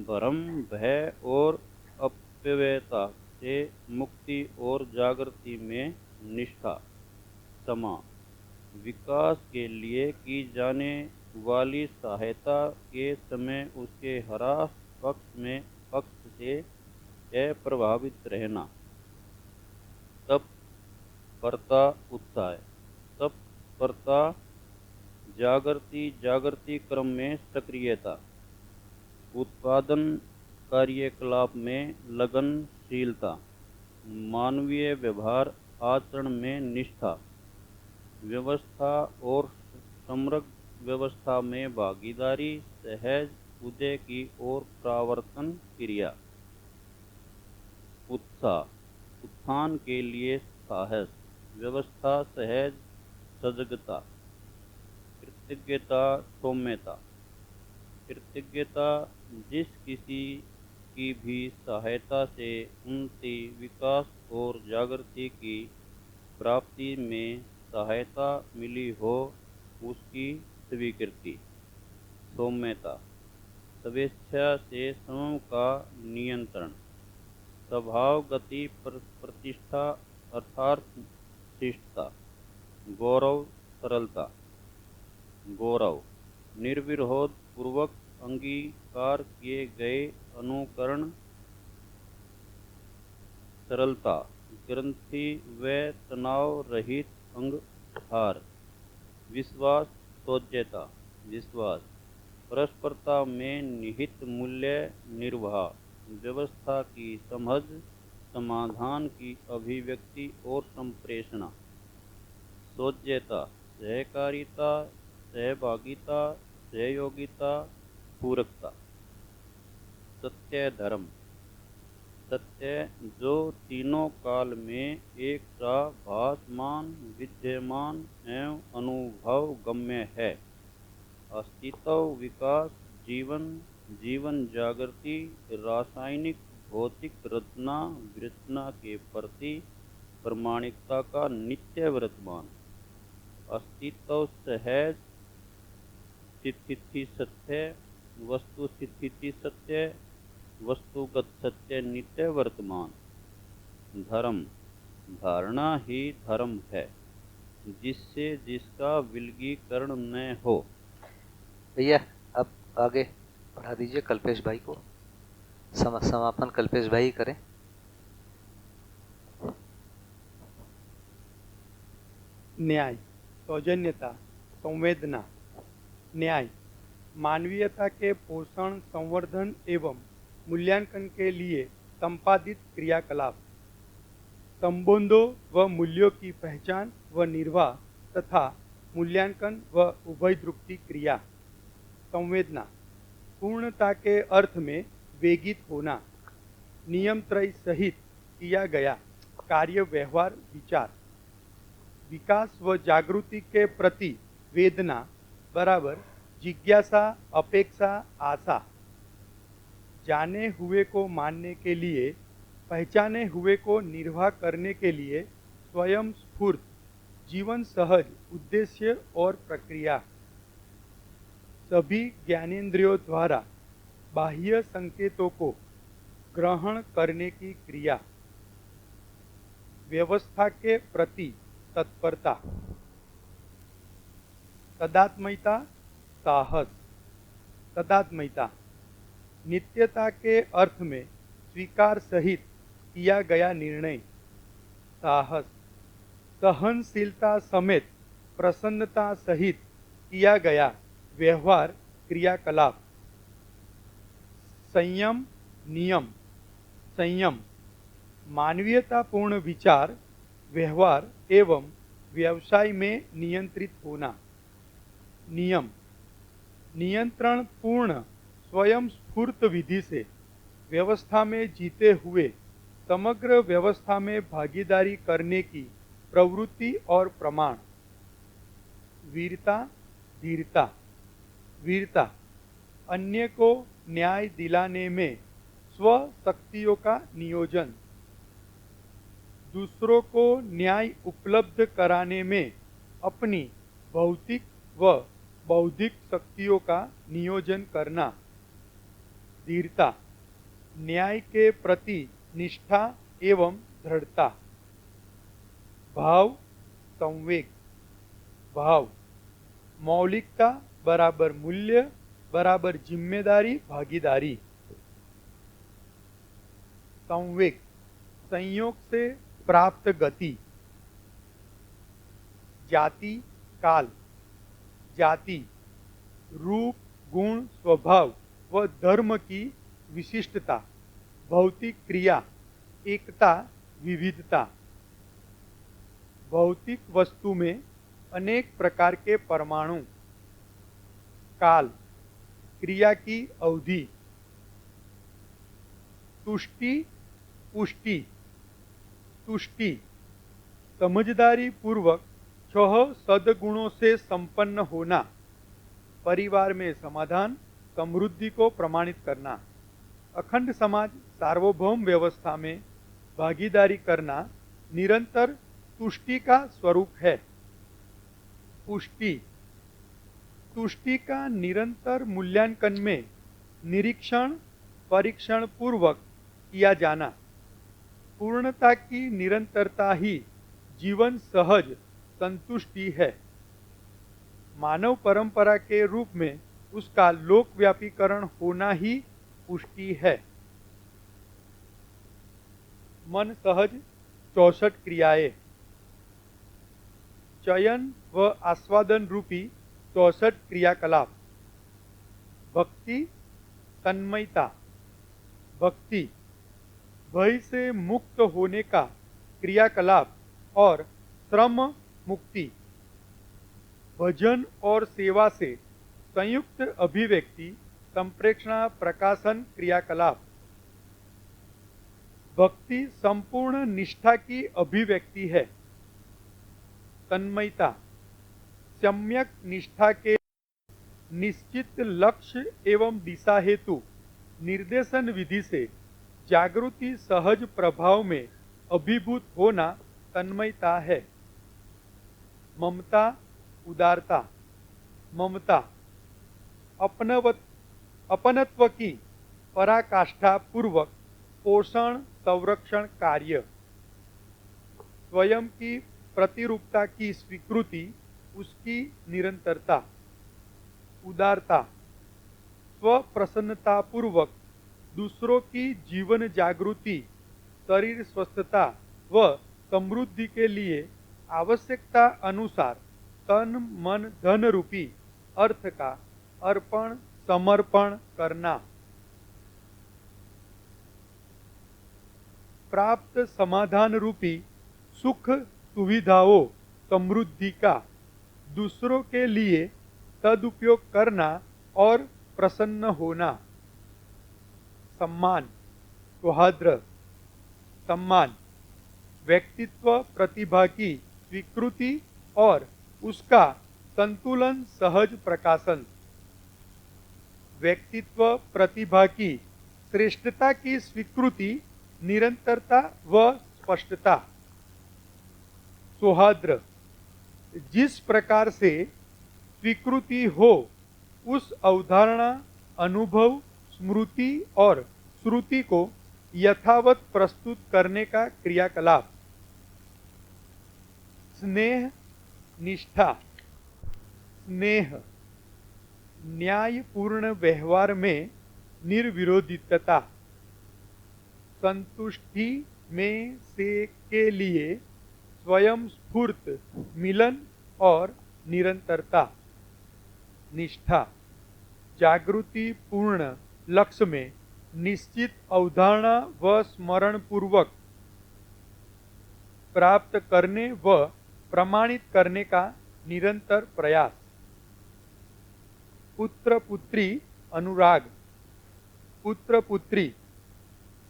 भ्रम भय और अपव्ययता से मुक्ति और जागृति में निष्ठा। क्षमा विकास के लिए की जाने वाली सहायता के समय उसके ह्रास पक्ष से अप्रभावित रहना। तत्परता उत्साह तत्परता जागृति क्रम में सक्रियता। उत्पादन कार्यकलाप में लगनशीलता। मानवीय व्यवहार आचरण में निष्ठा। व्यवस्था और समग्र व्यवस्था में भागीदारी सहज उदय की ओर प्रावर्तन क्रिया। उत्साह उत्थान के लिए साहस। व्यवस्था सहज सजगता। कृतज्ञता सौम्यता। कृतज्ञता जिस किसी की भी सहायता से उन्नति विकास और जागृति की प्राप्ति में सहायता मिली हो उसकी स्वीकृति। सौम्यता स्वेच्छा से स्वयं का नियंत्रण। स्वभाव गति प्रतिष्ठा अर्थात शिष्टता। गौरव सरलता। गौरव निर्विरोध पूर्वक अंगीकार किए गए अनुकरण। सरलता ग्रंथि व तनाव रहित अंग हार। विश्वास तोज्यता विश्वास परस्परता में निहित मूल्य निर्वाह। व्यवस्था की समझ समाधान की अभिव्यक्ति और संप्रेषणा, सौज्यता, सहकारिता, सहभागिता, सहयोगिता, पूरकता। सत्य धर्म, सत्य जो तीनों काल में एक सा भासमान, विद्यमान एवं अनुभव गम्य है। अस्तित्व, विकास, जीवन, जीवन जागृति, रासायनिक भौतिक रचना विरचना के प्रति प्रमाणिकता का नित्य वर्तमान। अस्तित्व सहज स्थिति सत्य, वस्तु स्थिति सत्य, वस्तुगत सत्य नित्य वर्तमान। धर्म, धारणा ही धर्म है, जिससे जिसका विलगीकरण न हो। भैया अब आगे बढ़ा दीजिए कल्पेश भाई को। समापन कल्पेश भाई करें। न्याय, सौजन्यता, संवेदना। न्याय मानवीयता के पोषण, संवर्धन एवं मूल्यांकन के लिए संपादित क्रियाकलाप, संबंधों व मूल्यों की पहचान व निर्वाह तथा मूल्यांकन व उभयदृक्ति क्रिया। संवेदना पूर्णता के अर्थ में वेगित होना, नियम त्रय सहित किया गया कार्य, व्यवहार, विचार। विकास व जागृति के प्रति वेदना बराबर जिज्ञासा, अपेक्षा, आशा। जाने हुए को मानने के लिए, पहचाने हुए को निर्वाह करने के लिए स्वयं स्फूर्त, जीवन सहज, उद्देश्य और प्रक्रिया। सभी ज्ञानेंद्रियों द्वारा बाह्य संकेतों को ग्रहण करने की क्रिया। व्यवस्था के प्रति तत्परता। तदात्मयता, साहस। तदात्मयता नित्यता के अर्थ में स्वीकार सहित किया गया निर्णय। साहस सहनशीलता समेत प्रसन्नता सहित किया गया व्यवहार, क्रियाकलाप। संयम, नियम। संयम मानवीयतापूर्ण विचार, व्यवहार एवं व्यवसाय में नियंत्रित होना। नियम नियंत्रण पूर्ण स्वयं स्फूर्त विधि से व्यवस्था में जीते हुए समग्र व्यवस्था में भागीदारी करने की प्रवृत्ति और प्रमाण। वीरता, धीरता। वीरता अन्य को न्याय दिलाने में स्व शक्तियों का नियोजन, दूसरों को न्याय उपलब्ध कराने में अपनी भौतिक व बौद्धिक शक्तियों का नियोजन करना। धीरता न्याय के प्रति निष्ठा एवं दृढ़ता। भाव, संवेग। भाव मौलिकता बराबर मूल्य बराबर जिम्मेदारी, भागीदारी। संवेग संयोग से प्राप्त गति। जाति, काल। जाति रूप, गुण, स्वभाव व धर्म की विशिष्टता। भौतिक क्रिया, एकता, विविधता। भौतिक वस्तु में अनेक प्रकार के परमाणु। काल क्रिया की अवधि। तुष्टि, पुष्टि। तुष्टि समझदारी पूर्वक 6 सद्गुणों से संपन्न होना। परिवार में समाधान, समृद्धि को प्रमाणित करना। अखंड समाज, सार्वभौम व्यवस्था में भागीदारी करना निरंतर तुष्टि का स्वरूप है। पुष्टि तुष्टि का निरंतर मूल्यांकन में निरीक्षण, परीक्षण पूर्वक किया जाना। पूर्णता की निरंतरता ही जीवन सहज संतुष्टि है। मानव परंपरा के रूप में उसका लोकव्यापीकरण होना ही पुष्टि है। मन सहज 64 क्रियाएं। चयन व आस्वादन रूपी 64 क्रियाकलाप। भक्ति, तन्मयता। भक्ति भय से मुक्त होने का क्रियाकलाप और श्रम मुक्ति, भजन और सेवा से संयुक्त अभिव्यक्ति, संप्रेक्षण प्रकाशन क्रियाकलाप, भक्ति संपूर्ण निष्ठा की अभिव्यक्ति है। तन्मयता सम्यक निष्ठा के निश्चित लक्ष्य एवं दिशा हेतु निर्देशन विधि से जागृति सहज प्रभाव में अभिभूत होना तन्मयता है। ममता उदारता, ममता अपनत्व की पराकाष्ठा पूर्वक पोषण संरक्षण कार्य, स्वयं की प्रतिरूपता की स्वीकृति, उसकी निरंतरता। उदारता स्व प्रसन्नता पूर्वक दूसरों की जीवन जागृति, शरीर स्वस्थता व समृद्धि के लिए आवश्यकता अनुसार तन मन धन रूपी अर्थ का अर्पण समर्पण करना। प्राप्त समाधान रूपी सुख सुविधाओं समृद्धि का दूसरों के लिए सदुपयोग करना और प्रसन्न होना। सम्मान सौहार्द, सम्मान व्यक्तित्व प्रतिभा की स्वीकृति और उसका संतुलन सहज प्रकाशन, व्यक्तित्व प्रतिभा की श्रेष्ठता की स्वीकृति, निरंतरता व स्पष्टता। सौहार्द जिस प्रकार से स्वीकृति हो उस अवधारणा, अनुभव, स्मृति और श्रुति को यथावत प्रस्तुत करने का क्रियाकलाप। स्नेह निष्ठा, स्नेह न्यायपूर्ण व्यवहार में निर्विरोधिता, संतुष्टि में से के लिए स्वयं स्फूर्त मिलन और निरंतरता। निष्ठा जागृति पूर्ण लक्ष्य में निश्चित अवधारणा व स्मरण पूर्वक प्राप्त करने व प्रमाणित करने का निरंतर प्रयास। पुत्र पुत्री अनुराग, पुत्र पुत्री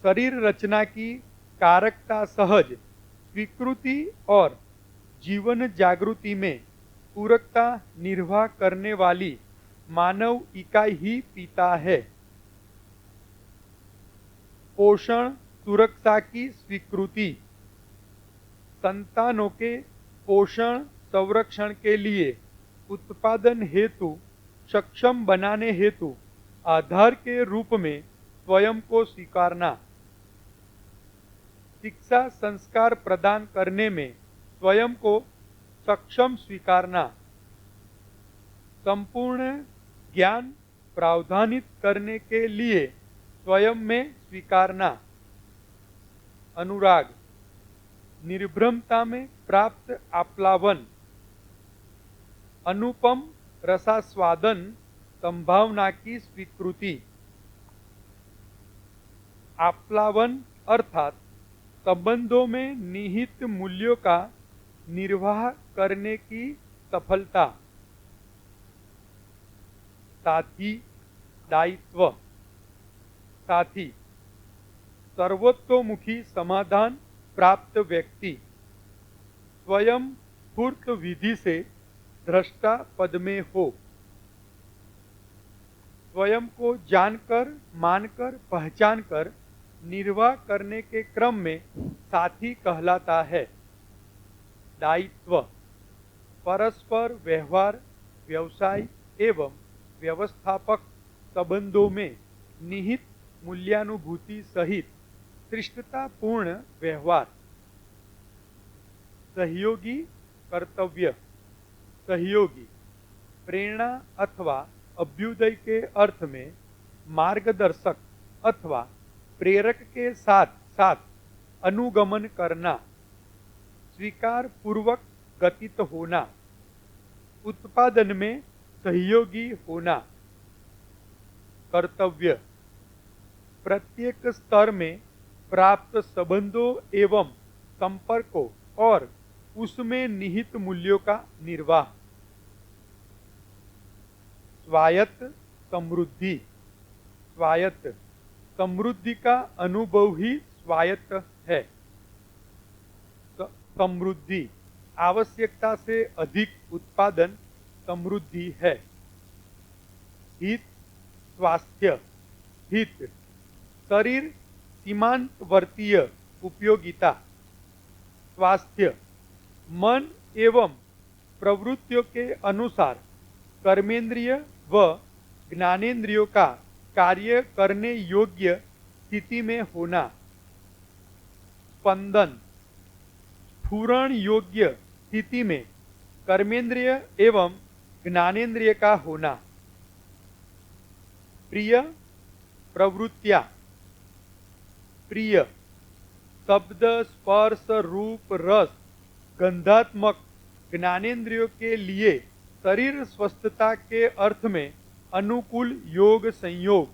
शरीर रचना की कारकता सहज स्वीकृति और जीवन जागृति में पूरकता निर्वाह करने वाली मानव इकाई ही पिता है। पोषण सुरक्षा की स्वीकृति, संतानों के पोषण संरक्षण के लिए उत्पादन हेतु सक्षम बनाने हेतु आधार के रूप में स्वयं को स्वीकारना। शिक्षा संस्कार प्रदान करने में स्वयं को सक्षम स्वीकारना। संपूर्ण ज्ञान प्रावधानित करने के लिए स्वयं में स्वीकारना। अनुराग निर्भ्रमता में प्राप्त आप्लावन, अनुपम रसास्वादन संभावना की स्वीकृति। आप्लावन अर्थात संबंधों में निहित मूल्यों का निर्वाह करने की सफलता। साथी दायित्व, साथी सर्वतोमुखी समाधान प्राप्त व्यक्ति, स्वयं स्फूर्त विधि से दृष्टा पद में हो, स्वयं को जानकर मानकर पहचानकर निर्वाह करने के क्रम में साथी कहलाता है। दायित्व परस्पर व्यवहार, व्यवसाय एवं व्यवस्थापक संबंधों में निहित मूल्यानुभूति सहित श्रेष्ठतापूर्ण व्यवहार। सहयोगी कर्तव्य, सहयोगी प्रेरणा अथवा अभ्युदय के अर्थ में मार्गदर्शक अथवा प्रेरक के साथ साथ अनुगमन करना। स्वीकार पूर्वक गतित होना। उत्पादन में सहयोगी होना। कर्तव्य प्रत्येक स्तर में प्राप्त संबंधों एवं संपर्कों और उसमें निहित मूल्यों का निर्वाह। स्वायत्त समृद्धि। स्वायत्त समृद्धि का अनुभव ही स्वायत्त है। समृद्धि आवश्यकता से अधिक उत्पादन समृद्धि है। हित स्वास्थ्य। हित शरीर सीमांतवर्तीय उपयोगिता। स्वास्थ्य मन एवं प्रवृत्तियों के अनुसार कर्मेंद्रिय व ज्ञानेंद्रियों का कार्य करने योग्य स्थिति में होना। स्पंदन स्फुरण योग्य स्थिति में कर्मेंद्रिय एवं ज्ञानेंद्रिय का होना। प्रिय प्रवृत्तियां। प्रिय शब्द स्पर्श रूप रस गंधात्मक ज्ञानेंद्रियों के लिए शरीर स्वस्थता के अर्थ में अनुकूल योग संयोग।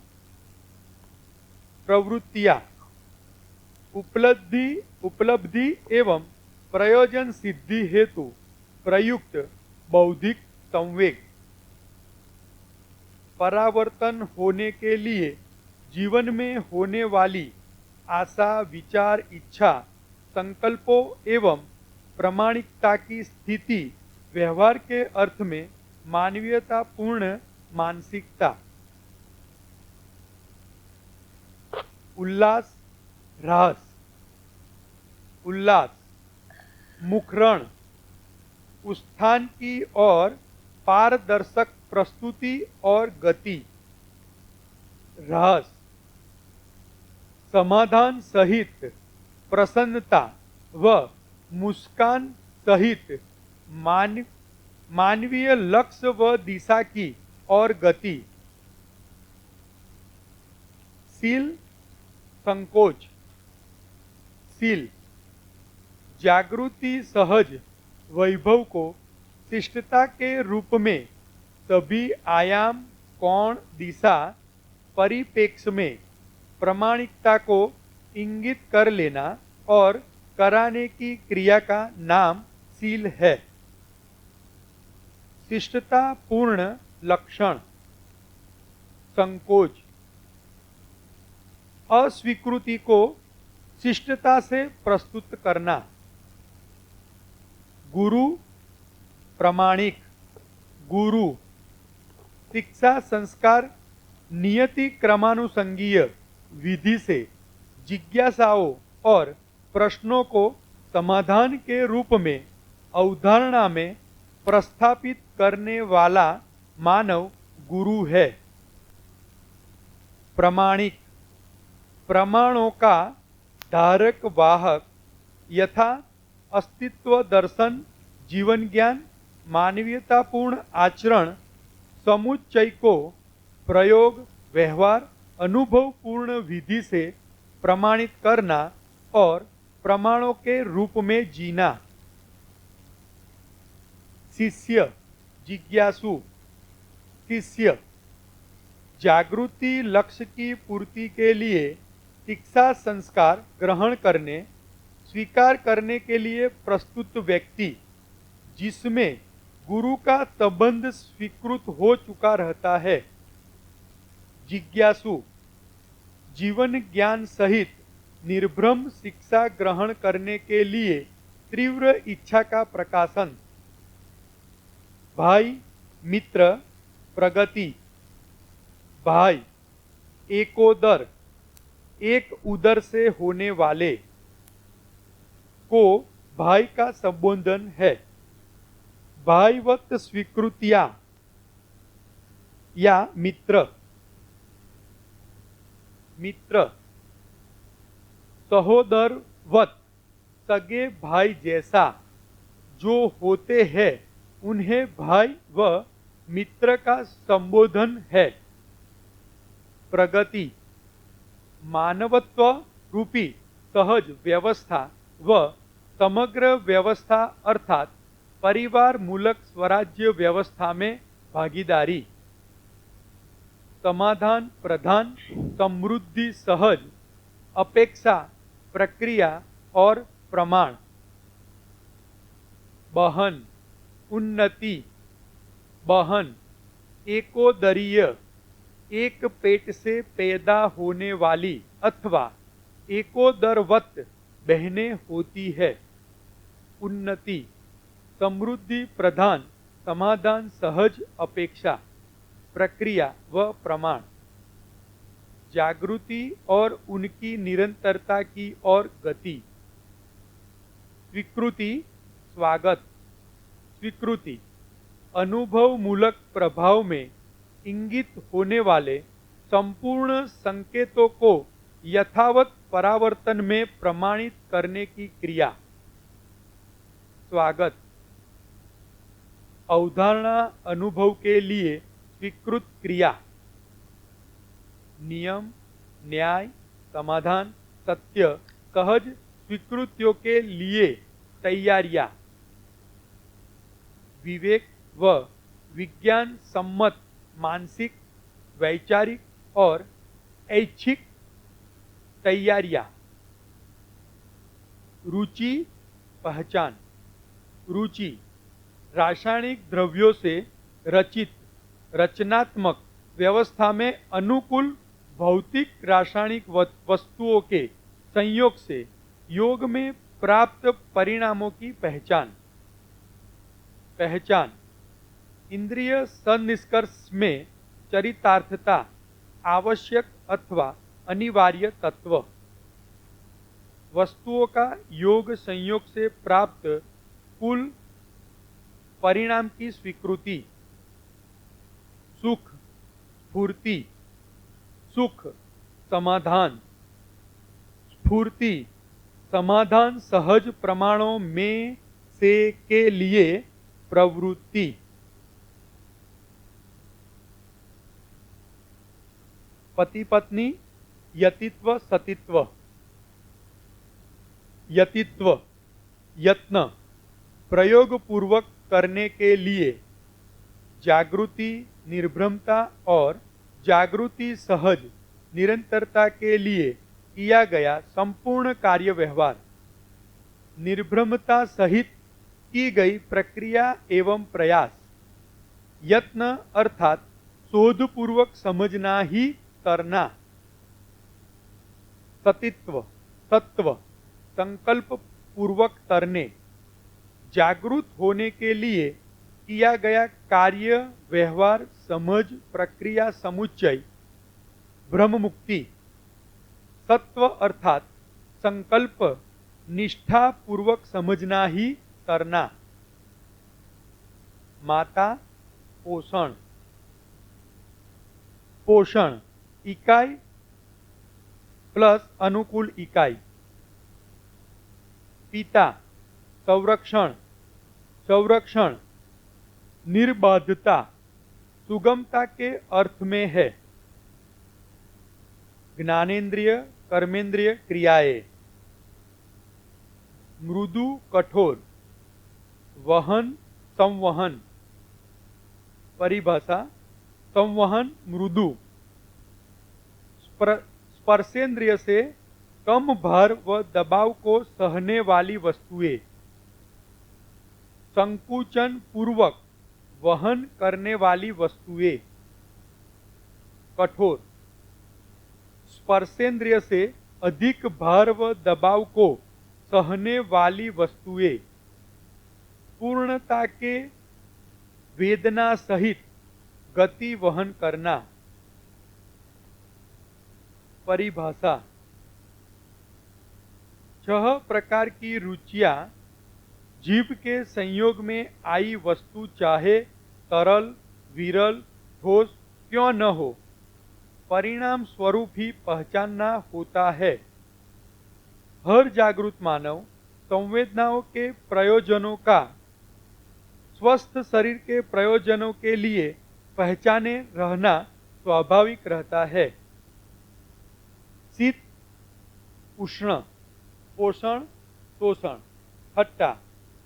प्रवृत्तियां उपलब्धि एवं प्रयोजन सिद्धि हेतु प्रयुक्त बौद्धिक संवेग। परावर्तन होने के लिए जीवन में होने वाली आशा विचार इच्छा संकल्पों एवं प्रामाणिकता की स्थिति व्यवहार के अर्थ में मानवीयता पूर्ण मानसिकता। उल्लास रास। उल्लास मुखरण उत्थान की ओर पारदर्शक प्रस्तुति और गति। रहस समाधान सहित प्रसन्नता व मुस्कान सहित मानवीय लक्ष्य व दिशा की और गति। शील संकोच। शील जागृति सहज वैभव को शिष्टता के रूप में सभी आयाम कोण दिशा परिप्रेक्ष्य में प्रामाणिकता को इंगित कर लेना और कराने की क्रिया का नाम शील है। शिष्टता पूर्ण लक्षण। संकोच अस्वीकृति को शिष्टता से प्रस्तुत करना। गुरु प्रामाणिक। गुरु शिक्षा संस्कार नियति क्रमानुसंगीय विधि से जिज्ञासाओं और प्रश्नों को समाधान के रूप में अवधारणा में प्रस्थापित करने वाला मानव गुरु है। प्रामाणिक प्रमाणों का धारक वाहक यथा अस्तित्व दर्शन जीवन ज्ञान मानवीयतापूर्ण आचरण समुच्चय को प्रयोग व्यवहार अनुभवपूर्ण विधि से प्रमाणित करना और प्रमाणों के रूप में जीना। शिष्य जिज्ञासु। शिष्य जागृति लक्ष्य की पूर्ति के लिए शिक्षा संस्कार ग्रहण करने स्वीकार करने के लिए प्रस्तुत व्यक्ति जिसमें गुरु का संबंध स्वीकृत हो चुका रहता है। जिज्ञासु जीवन ज्ञान सहित निर्भ्रम शिक्षा ग्रहण करने के लिए तीव्र इच्छा का प्रकाशन। भाई मित्र प्रगति। भाई एकोदर एक उदर से होने वाले को भाई का संबोधन है। भाईवत स्वीकृतियां या मित्र। मित्र सहोदरवत सगे भाई जैसा जो होते हैं उन्हें भाई व मित्र का संबोधन है। प्रगति मानवत्व रूपी सहज व्यवस्था व समग्र व्यवस्था अर्थात परिवार मूलक स्वराज्य व्यवस्था में भागीदारी। समाधान प्रधान समृद्धि सहज अपेक्षा प्रक्रिया और प्रमाण। बहन, उन्नति, बहन, एकोदरीय, एक पेट से पैदा होने वाली अथवा एकोदरवत बहनें होती है। उन्नति, समृद्धि प्रधान, समाधान सहज अपेक्षा, प्रक्रिया व प्रमाण। जागृति और उनकी निरंतरता की ओर गति। स्वीकृति, स्वागत। स्वीकृति, अनुभव मूलक प्रभाव में इंगित होने वाले संपूर्ण संकेतों को यथावत परावर्तन में प्रमाणित करने की क्रिया। स्वागत, अवधारणा अनुभव के लिए स्वीकृत क्रिया। नियम, न्याय, समाधान, सत्य, सहज स्वीकृतियों के लिए तैयारियां। विवेक व विज्ञान सम्मत मानसिक, वैचारिक और ऐच्छिक तैयारियां। रुचि, पहचान। रुचि, रासायनिक द्रव्यों से रचित रचनात्मक व्यवस्था में अनुकूल भौतिक रासायनिक वस्तुओं के संयोग से योग में प्राप्त परिणामों की पहचान। पहचान, इंद्रिय सन्निष्कर्ष में चरितार्थता, आवश्यक अथवा अनिवार्य तत्व। वस्तुओं का योग संयोग से प्राप्त कुल परिणाम की स्वीकृति। सुख, स्फूर्ति। सुख, समाधान। स्फूर्ति, समाधान सहज प्रमाणों में से के लिए प्रवृत्ति। पति पत्नी, यतित्व सतित्व। यतित्व, यत्न, प्रयोग पूर्वक करने के लिए। जागृति, निर्भ्रमता और जागृति सहज निरंतरता के लिए किया गया संपूर्ण कार्य व्यवहार। निर्भ्रमता सहित की गई प्रक्रिया एवं प्रयास। यत्न अर्थात शोधपूर्वक समझना ही करना। सतित्व, सत्व, संकल्प पूर्वक करने। जागृत होने के लिए किया गया कार्य व्यवहार समझ प्रक्रिया समुच्चय ब्रह्म मुक्ति। सत्व अर्थात संकल्प निष्ठा पूर्वक समझना ही करना। माता, पोषण। पोषण, इकाई प्लस अनुकूल इकाई। पिता, संरक्षण। संरक्षण, निर्बाधता, सुगमता के अर्थ में है। ज्ञानेन्द्रिय, कर्मेंद्रिय क्रियाएं। मृदु, कठोर। वहन, संवहन। परिभाषा, संवहन मृदु, स्पर्शेंद्रिय से कम भार व दबाव को सहने वाली वस्तुएं। संकुचन पूर्वक वहन करने वाली वस्तुएं। कठोर, स्पर्शेंद्रिय से अधिक भार व दबाव को सहने वाली वस्तुएं। पूर्णता के वेदना सहित गति वहन करना। परिभाषा, 6 प्रकार की रुचियां जीव के संयोग में आई वस्तु चाहे तरल, विरल, ठोस क्यों न हो, परिणाम स्वरूप ही पहचानना होता है। हर जागृत मानव संवेदनाओं के प्रयोजनों का स्वस्थ शरीर के प्रयोजनों के लिए पहचाने रहना स्वाभाविक रहता है। शीत, उष्ण, पोषण, शोषण। खट्टा,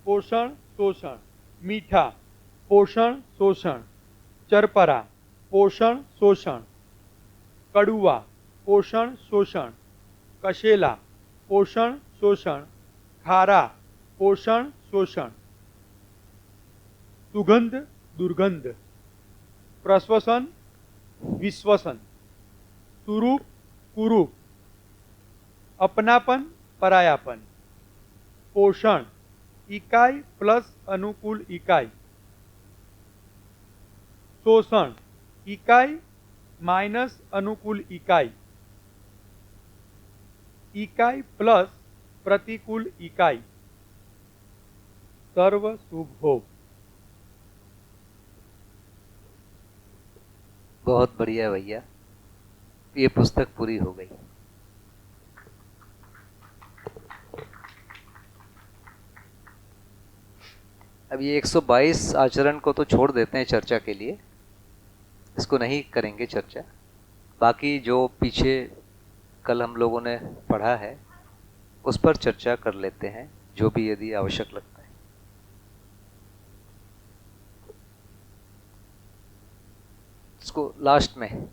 पोषण, शोषण। मीठा, पोषण, शोषण। चरपरा, पोषण, शोषण। कड़ुआ, पोषण, शोषण। कशेला, पोषण शोषण, खारा पोषण शोषण, सुगंध दुर्गंध, प्रश्वसन विश्वसन, सुरूप कुरूप, अपनापन परायापन, पोषण इकाई प्लस अनुकूल इकाई, शोषण इकाई माइनस अनुकूल इकाई, इकाई प्लस प्रतिकूल इकाई, सर्व शुभ हो। बहुत बढ़िया भैया, ये पुस्तक पूरी हो गई। अब ये 122 आचरण को तो छोड़ देते हैं चर्चा के लिए, इसको नहीं करेंगे चर्चा। बाकी जो पीछे कल हम लोगों ने पढ़ा है उस पर चर्चा कर लेते हैं, जो भी यदि आवश्यक लगता है। इसको लास्ट में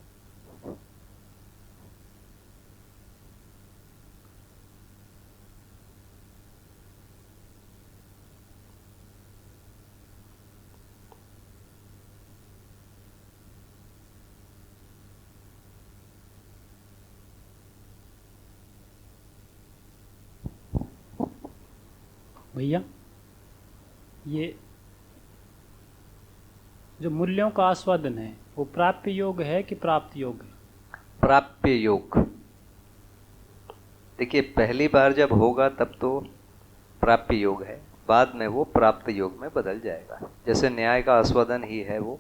भैया, ये जो मूल्यों का आस्वादन है वो प्राप्य योग है कि प्राप्त योग है? प्राप्य योग। देखिए, पहली बार जब होगा तब तो प्राप्य योग है, बाद में वो प्राप्त योग में बदल जाएगा। जैसे न्याय का आस्वादन ही है वो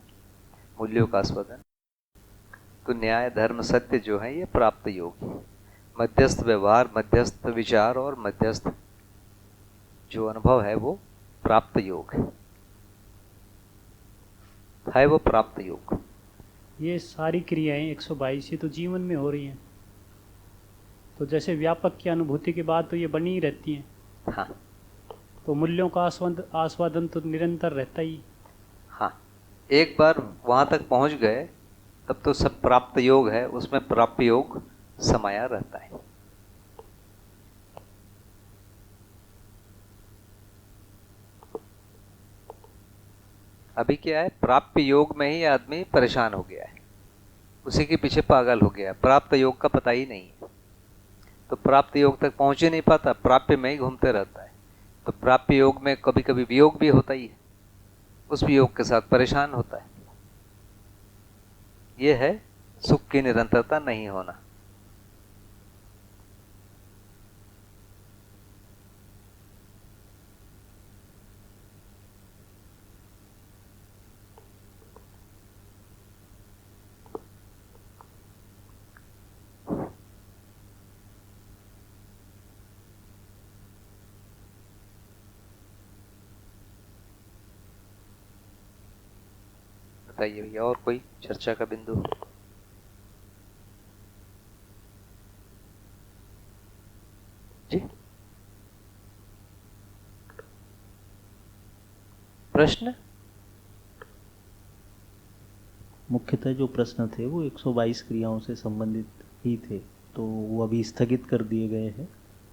मूल्यों का आस्वादन, तो न्याय धर्म सत्य जो है ये प्राप्त योग है। मध्यस्थ व्यवहार, मध्यस्थ विचार और मध्यस्थ जो अनुभव है वो प्राप्त योग है वो प्राप्त योग। ये सारी क्रियाएं 122 ये तो जीवन में हो रही हैं, तो जैसे व्यापक की अनुभूति के बाद तो ये बनी ही रहती हैं। हाँ, तो मूल्यों का आस्वादन तो निरंतर रहता ही। हाँ, एक बार वहां तक पहुंच गए तब तो सब प्राप्त योग है, उसमें प्राप्य योग समाया रहता है। अभी क्या है, प्राप्य योग में ही आदमी परेशान हो गया है, उसी के पीछे पागल हो गया, प्राप्त योग का पता ही नहीं है। तो प्राप्त योग तक पहुंच ही नहीं पाता, प्राप्य में ही घूमते रहता है। तो प्राप्य योग में कभी कभी वियोग भी होता ही है, उस वियोग के साथ परेशान होता है। यह है सुख की निरंतरता नहीं होना। बताइए भैया, और कोई चर्चा का बिंदु? जी, प्रश्न? मुख्यतः जो प्रश्न थे वो 122 क्रियाओं से संबंधित ही थे, तो वो अभी स्थगित कर दिए गए हैं।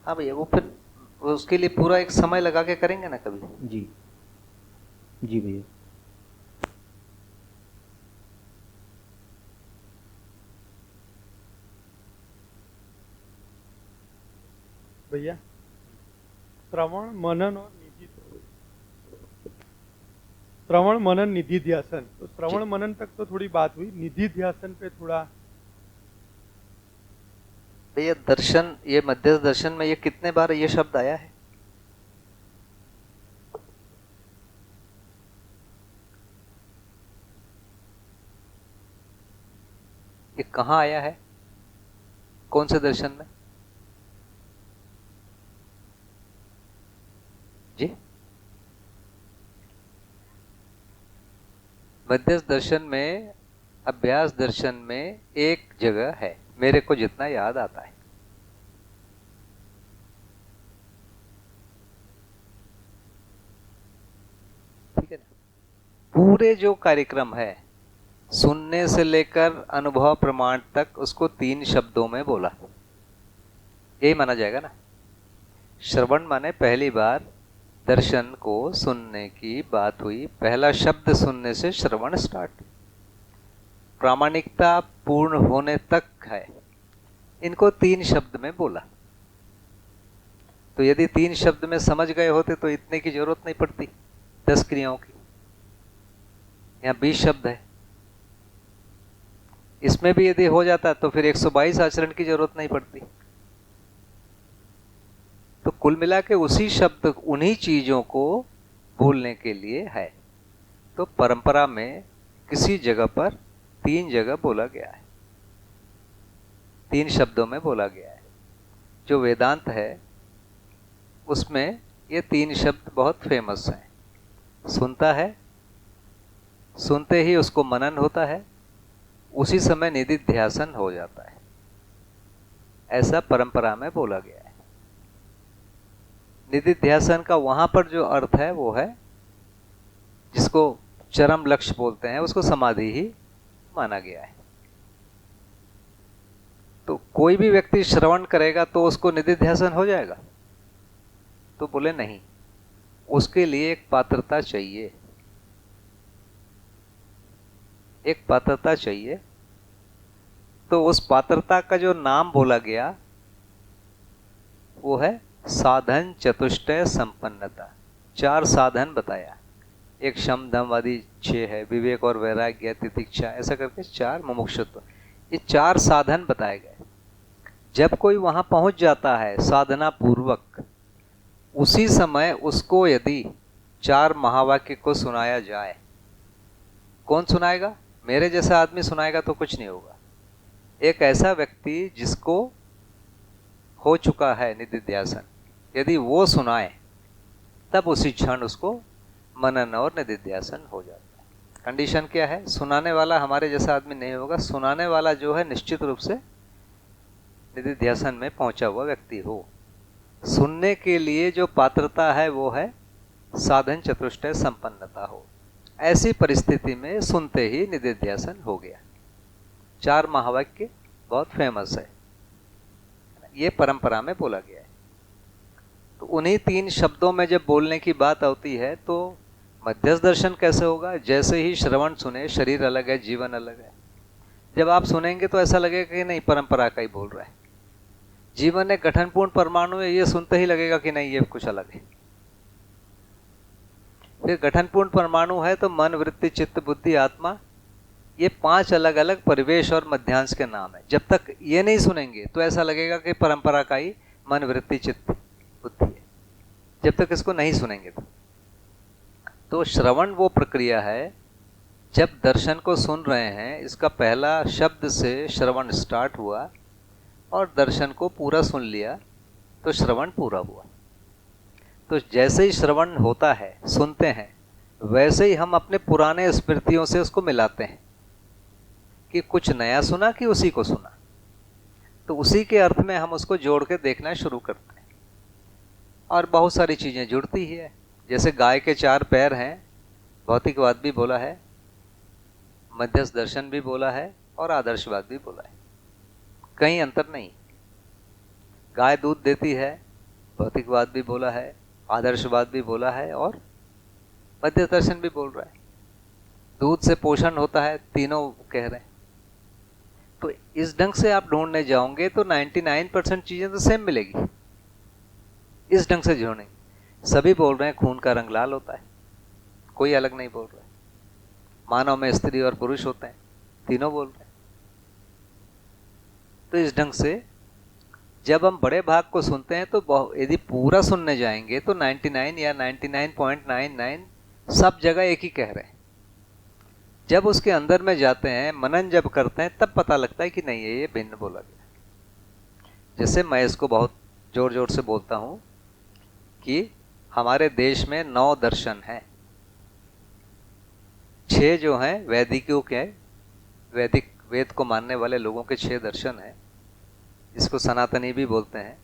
हाँ भैया, वो फिर उसके लिए पूरा एक समय लगा के करेंगे ना कभी। जी जी भैया। भैया, श्रवण मनन और निधि, श्रवण मनन निधि ध्यासन, तो श्रवण मनन तक तो थोड़ी बात हुई, निधि ध्यासन पे थोड़ा। भैया दर्शन, ये मध्यस्थ दर्शन में ये कितने बार ये शब्द आया है? ये कहाँ आया है, कौन से दर्शन में? जी, मध्यस्थ दर्शन में, अभ्यास दर्शन में एक जगह है, मेरे को जितना याद आता है। ठीक है ना? पूरे जो कार्यक्रम है सुनने से लेकर अनुभव प्रमाण तक, उसको 3 शब्दों में बोला, यही माना जाएगा ना। श्रवण माने पहली बार दर्शन को सुनने की बात हुई, पहला शब्द सुनने से श्रवण स्टार्ट। प्रामाणिकता पूर्ण होने तक है। इनको 3 शब्द में बोला, तो यदि 3 शब्द में समझ गए होते तो इतने की जरूरत नहीं पड़ती 10 क्रियाओं की। यहाँ 20 शब्द है, इसमें भी यदि हो जाता तो फिर 122 आचरण की जरूरत नहीं पड़ती। तो कुल मिला के उसी शब्द उन्हीं चीजों को बोलने के लिए है। तो परंपरा में किसी जगह पर 3 जगह बोला गया है, 3 शब्दों में बोला गया है। जो वेदांत है उसमें ये 3 शब्द बहुत फेमस हैं। सुनता है, सुनते ही उसको मनन होता है, उसी समय निधिध्यासन हो जाता है, ऐसा परंपरा में बोला गया है। निधिध्यासन का वहां पर जो अर्थ है वो है, जिसको चरम लक्ष्य बोलते हैं, उसको समाधि ही माना गया है। तो कोई भी व्यक्ति श्रवण करेगा तो उसको निधिध्यासन हो जाएगा? तो बोले नहीं, उसके लिए एक पात्रता चाहिए, एक पात्रता चाहिए। तो उस पात्रता का जो नाम बोला गया वो है साधन चतुष्टय संपन्नता। 4 साधन बताया, एक शम दम आदि 6 है, विवेक और वैराग्य, तितिक्षा, ऐसा करके 4, मुमुक्षुत्व, ये 4 साधन बताए गए। जब कोई वहां पहुंच जाता है साधना पूर्वक, उसी समय उसको यदि 4 महावाक्य को सुनाया जाए, कौन सुनाएगा? मेरे जैसा आदमी सुनाएगा तो कुछ नहीं होगा। एक ऐसा व्यक्ति जिसको हो चुका है निधिध्यासन, यदि वो सुनाए तब उसी क्षण उसको मनन और निधिध्यासन हो जाता है। कंडीशन क्या है? सुनाने वाला हमारे जैसा आदमी नहीं होगा, सुनाने वाला जो है निश्चित रूप से निधिध्यासन में पहुंचा हुआ व्यक्ति हो। सुनने के लिए जो पात्रता है वो है साधन चतुष्टय संपन्नता हो। ऐसी परिस्थिति में सुनते ही निधिध्यासन हो गया। 4 महावाक्य बहुत फेमस है, ये परंपरा में बोला गया है। तो उन्हीं 3 शब्दों में जब बोलने की बात आती है तो मध्यस्थ दर्शन कैसे होगा? जैसे ही श्रवण सुने, शरीर अलग है, जीवन अलग है। जब आप सुनेंगे तो ऐसा लगेगा कि नहीं, परंपरा का ही बोल रहा है। जीवन एक गठनपूर्ण परमाणु है, ये सुनते ही लगेगा कि नहीं, ये कुछ अलग है। फिर गठनपूर्ण परमाणु है तो मन, वृत्ति, चित्त, बुद्धि, आत्मा, ये 5 अलग अलग परिवेश और मध्यांश के नाम है। जब तक ये नहीं सुनेंगे तो ऐसा लगेगा कि परंपरा का ही मन, वृत्ति, चित्त, बुद्धि है, जब तक इसको नहीं सुनेंगे। तो श्रवण वो प्रक्रिया है, जब दर्शन को सुन रहे हैं, इसका पहला शब्द से श्रवण स्टार्ट हुआ और दर्शन को पूरा सुन लिया तो श्रवण पूरा हुआ। तो जैसे ही श्रवण होता है, सुनते हैं, वैसे ही हम अपने पुराने स्मृतियों से उसको मिलाते हैं कि कुछ नया सुना कि उसी को सुना। तो उसी के अर्थ में हम उसको जोड़ के देखना शुरू करते हैं और बहुत सारी चीज़ें जुड़ती ही है। जैसे गाय के 4 पैर हैं, भौतिकवाद भी बोला है, मध्यस्थ दर्शन भी बोला है और आदर्शवाद भी बोला है, कहीं अंतर नहीं। गाय दूध देती है, भौतिकवाद भी बोला है, आदर्शवाद भी बोला है और मध्यस्थ दर्शन भी बोल रहा है। दूध से पोषण होता है, तीनों कह रहे हैं। तो इस ढंग से आप ढूंढने जाओगे तो 99% चीजें तो सेम मिलेगी। इस ढंग से जोड़ेंगे, सभी बोल रहे हैं खून का रंग लाल होता है, कोई अलग नहीं बोल रहा है। मानव में स्त्री और पुरुष होते हैं, तीनों बोल रहे हैं। तो इस ढंग से जब हम बड़े भाग को सुनते हैं तो यदि पूरा सुनने जाएंगे तो 99 या 99.99 सब जगह एक ही कह रहे हैं। जब उसके अंदर में जाते हैं, मनन जब करते हैं, तब पता लगता है कि नहीं, ये भिन्न बोला गया। जैसे मैं इसको बहुत जोर जोर से बोलता हूँ कि हमारे देश में 9 दर्शन हैं। 6 जो हैं वैदिकों के, वैदिक वेद को मानने वाले लोगों के 6 दर्शन हैं, इसको सनातनी भी बोलते हैं।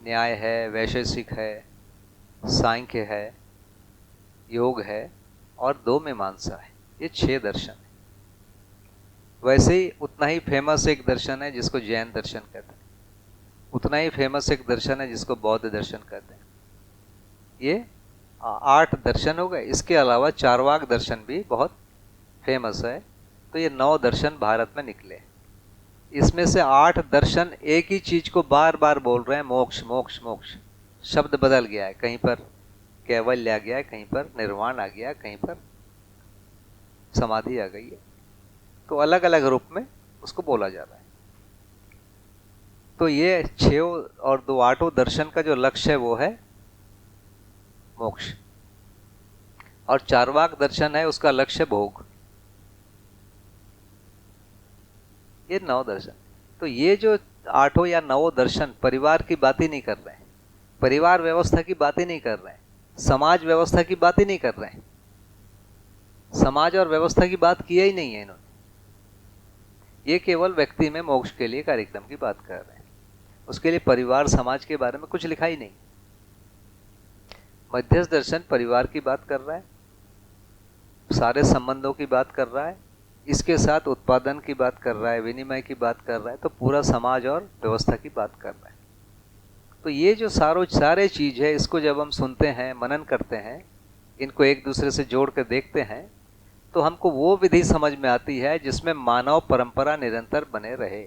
न्याय है, वैशेषिक है, सांख्य है, योग है और 2 मीमांसा है। ये 6 दर्शन है। वैसे ही उतना ही फेमस एक दर्शन है जिसको जैन दर्शन कहते हैं। उतना ही फेमस एक दर्शन है जिसको बौद्ध दर्शन कहते हैं। ये 8 दर्शन हो गए। इसके अलावा चारवाक दर्शन भी बहुत फेमस है। तो ये 9 दर्शन भारत में निकले। इसमें से 8 दर्शन एक ही चीज को बार बार बोल रहे हैं, मोक्ष मोक्ष मोक्ष। शब्द बदल गया है, कहीं पर कैवल्य आ गया है, कहीं पर निर्वाण आ गया है, कहीं पर समाधि आ गई है। तो अलग अलग रूप में उसको बोला जा रहा है। तो ये 6 और 2 8 दर्शन का जो लक्ष्य है वो है मोक्ष, और चारवाक दर्शन है उसका लक्ष्य भोग। ये 9 दर्शन। तो ये जो 8 या 9 दर्शन परिवार की बात ही नहीं कर रहे हैं, परिवार व्यवस्था की बात ही नहीं कर रहे हैं, समाज व्यवस्था की बात ही नहीं कर रहे हैं। समाज और व्यवस्था की बात किया ही नहीं है इन्होंने। ये केवल व्यक्ति में मोक्ष के लिए कार्यक्रम की बात कर रहे हैं। उसके लिए परिवार समाज के बारे में कुछ लिखा ही नहीं। मध्यस्थ दर्शन परिवार की बात कर रहा है, सारे संबंधों की बात कर रहा है, इसके साथ उत्पादन की बात कर रहा है, विनिमय की बात कर रहा है, तो पूरा समाज और व्यवस्था की बात कर रहा है। तो ये जो सारे चीज है, इसको जब हम सुनते हैं, मनन करते हैं, इनको एक दूसरे से जोड़ कर देखते हैं, तो हमको वो विधि समझ में आती है जिसमें मानव परंपरा निरंतर बने रहे।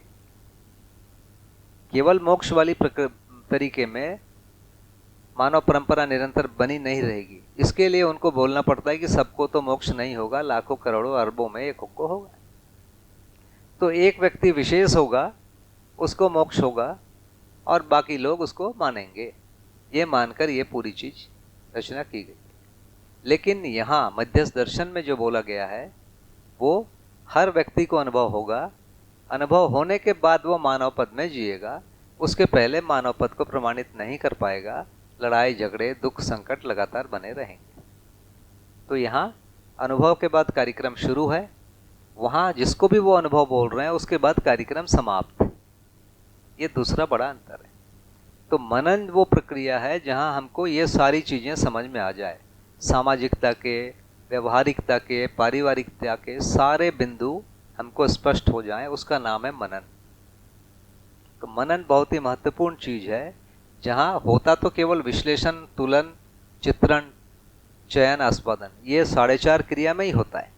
केवल मोक्ष वाली तरीके में मानव परंपरा निरंतर बनी नहीं रहेगी। इसके लिए उनको बोलना पड़ता है कि सबको तो मोक्ष नहीं होगा, लाखों करोड़ों अरबों में एक को होगा। तो एक व्यक्ति विशेष होगा, उसको मोक्ष होगा और बाकी लोग उसको मानेंगे। ये मानकर ये पूरी चीज रचना की गई। लेकिन यहाँ मध्यस्थ दर्शन में जो बोला गया है वो हर व्यक्ति को अनुभव होगा। अनुभव होने के बाद वो मानव पद में जिएगा, उसके पहले मानव पद को प्रमाणित नहीं कर पाएगा। लड़ाई झगड़े दुख संकट लगातार बने रहेंगे। तो यहाँ अनुभव के बाद कार्यक्रम शुरू है, वहाँ जिसको भी वो अनुभव बोल रहे हैं उसके बाद कार्यक्रम समाप्त। ये दूसरा बड़ा अंतर है। तो मनन वो प्रक्रिया है जहाँ हमको ये सारी चीज़ें समझ में आ जाए, सामाजिकता के, व्यवहारिकता के, पारिवारिकता के सारे बिंदु हमको स्पष्ट हो जाएं, उसका नाम है मनन। तो मनन बहुत ही महत्वपूर्ण चीज़ है, जहाँ होता तो केवल विश्लेषण, तुलन, चित्रण, चयन, आस्वादन, ये 4.5 क्रिया में ही होता है।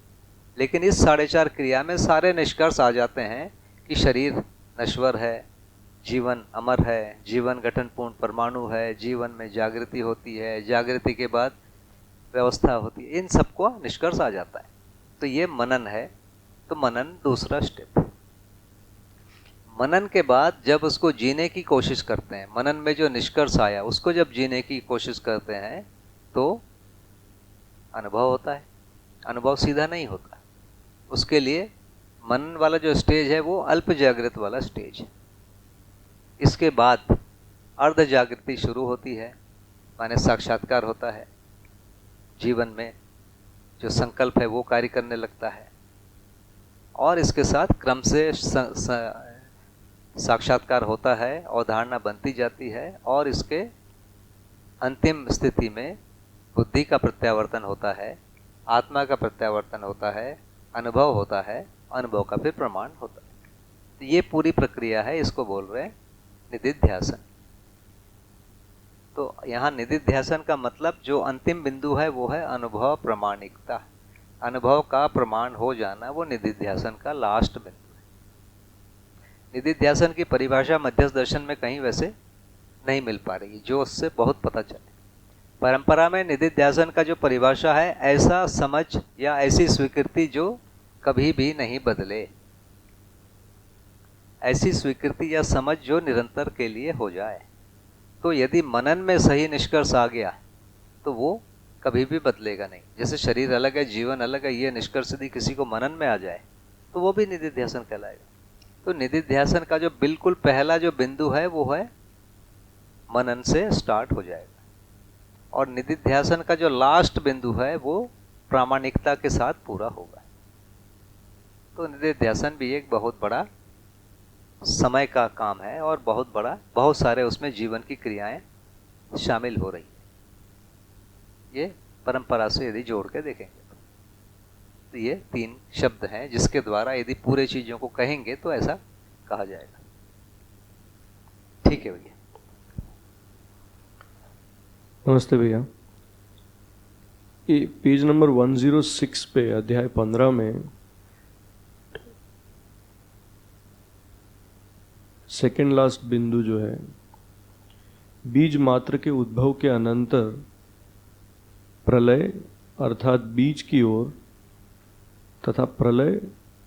लेकिन इस 4.5 क्रिया में सारे निष्कर्ष आ जाते हैं कि शरीर नश्वर है, जीवन अमर है, जीवन गठनपूर्ण परमाणु है, जीवन में जागृति होती है, जागृति के बाद व्यवस्था होती है, इन सबको निष्कर्ष आ जाता है। तो ये मनन है। तो मनन दूसरा स्टेप। मनन के बाद जब उसको जीने की कोशिश करते हैं, मनन में जो निष्कर्ष आया उसको जब जीने की कोशिश करते हैं तो अनुभव होता है। अनुभव सीधा नहीं होता, उसके लिए मनन वाला जो स्टेज है वो अल्प जागृत वाला स्टेज है। इसके बाद अर्ध जागृति शुरू होती है, माने साक्षात्कार होता है। जीवन में जो संकल्प है वो कार्य करने लगता है, और इसके साथ क्रम से साक्षात्कार होता है, अवधारणा बनती जाती है, और इसके अंतिम स्थिति में बुद्धि का प्रत्यावर्तन होता है, आत्मा का प्रत्यावर्तन होता है, अनुभव होता है, अनुभव का फिर प्रमाण होता है। तो ये पूरी प्रक्रिया है, इसको बोल रहे हैं निदिध्यासन। तो यहाँ निदिध्यासन का मतलब जो अंतिम बिंदु है वो है अनुभव प्रमाणिकता। अनुभव का प्रमाण हो जाना वो निदिध्यासन का लास्ट बिंदु है। निदिध्यासन की परिभाषा मध्यस्थ दर्शन में कहीं वैसे नहीं मिल पा रही, जो उससे बहुत पता चले। परंपरा में निदिध्यासन का जो परिभाषा है, ऐसा समझ या ऐसी स्वीकृति जो कभी भी नहीं बदले, ऐसी स्वीकृति या समझ जो निरंतर के लिए हो जाए। तो यदि मनन में सही निष्कर्ष आ गया तो वो कभी भी बदलेगा नहीं। जैसे शरीर अलग है, जीवन अलग है, ये निष्कर्ष यदि किसी को मनन में आ जाए तो वो भी निदिध्यासन कहलाएगा। तो निदिध्यासन का जो बिल्कुल पहला जो बिंदु है वो है मनन से स्टार्ट हो जाएगा, और निदिध्यासन का जो लास्ट बिंदु है वो प्रामाणिकता के साथ पूरा होगा। तो निदिध्यासन भी एक बहुत बड़ा समय का काम है, और बहुत सारे उसमें जीवन की क्रियाएं शामिल हो रही है। ये परंपरा से यदि जोड़ के देखेंगे तो ये 3 शब्द हैं जिसके द्वारा यदि पूरे चीजों को कहेंगे तो ऐसा कहा जाएगा। ठीक है भैया। नमस्ते भैया। ये पेज नंबर 106 पे अध्याय 15 में सेकेंड लास्ट बिंदु जो है, बीज मात्र के उद्भव के अनंतर प्रलय अर्थात बीज की ओर तथा प्रलय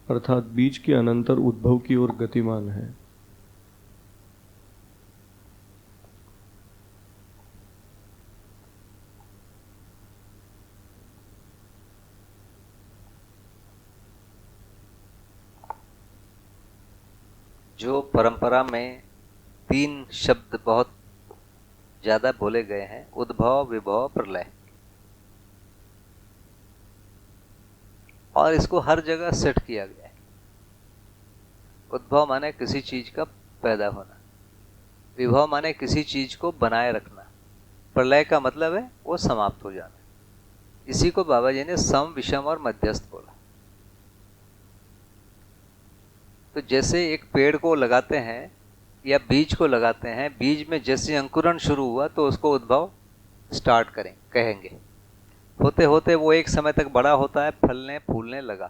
अर्थात बीज के अनंतर उद्भव की ओर गतिमान है। जो परंपरा में 3 शब्द बहुत ज्यादा बोले गए हैं, उद्भव, विभव, प्रलय, और इसको हर जगह सेट किया गया है। उद्भव माने किसी चीज का पैदा होना, विभव माने किसी चीज को बनाए रखना, प्रलय का मतलब है वो समाप्त हो जाना। इसी को बाबा जी ने सम, विषम और मध्यस्थ बोला। तो जैसे एक पेड़ को लगाते हैं या बीज को लगाते हैं, बीज में जैसे अंकुरण शुरू हुआ तो उसको उद्भव स्टार्ट कहेंगे। होते होते वो एक समय तक बड़ा होता है, फलने फूलने लगा,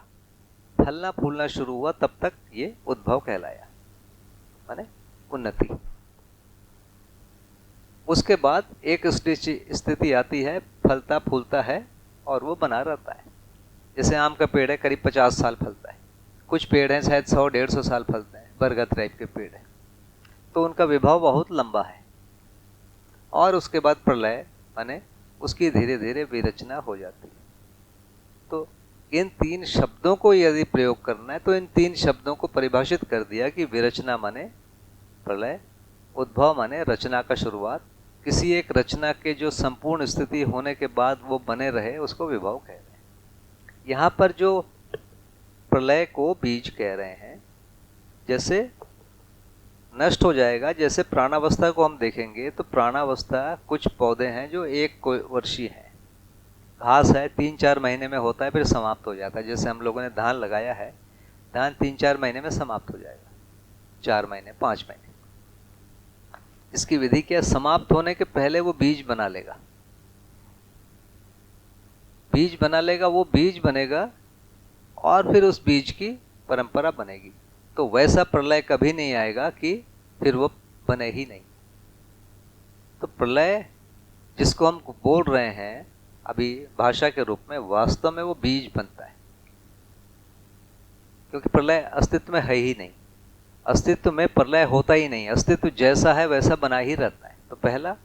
फलना फूलना शुरू हुआ, तब तक ये उद्भव कहलाया, माने उन्नति। उसके बाद एक स्थिति आती है, फलता फूलता है और वो बना रहता है। जैसे आम का पेड़ है, करीब 50 साल फलता है, कुछ पेड़ हैं शायद 100-150 साल फलते हैं, बरगद टाइप के पेड़ हैं, तो उनका विभव बहुत लंबा है। और उसके बाद प्रलय माने उसकी धीरे धीरे विरचना हो जाती है। तो इन 3 शब्दों को यदि प्रयोग करना है तो इन 3 शब्दों को परिभाषित कर दिया कि विरचना माने प्रलय, उद्भव माने रचना का शुरुआत, किसी एक रचना के जो संपूर्ण स्थिति होने के बाद वो बने रहे उसको विभव कह रहे हैं। यहाँ पर जो प्रलय को बीज कह रहे हैं, जैसे नष्ट हो जाएगा, जैसे प्राणावस्था को हम देखेंगे तो प्राणावस्था कुछ पौधे हैं जो 1 वर्षीय हैं, घास है 3-4 महीने में होता है, फिर समाप्त हो जाता है। जैसे हम लोगों ने धान लगाया है, धान 3-4 महीने में समाप्त हो जाएगा, 4 महीने 5 महीने। इसकी विधि क्या, समाप्त होने के पहले वो बीज बना लेगा, बीज बना लेगा, वो बीज बनेगा और फिर उस बीज की परंपरा बनेगी। तो वैसा प्रलय कभी नहीं आएगा कि फिर वो बने ही नहीं। तो प्रलय जिसको हम बोल रहे हैं अभी भाषा के रूप में, वास्तव में वो बीज बनता है, क्योंकि प्रलय अस्तित्व में है ही नहीं, अस्तित्व में प्रलय होता ही नहीं, अस्तित्व जैसा है वैसा बना ही रहता है। तो पहला,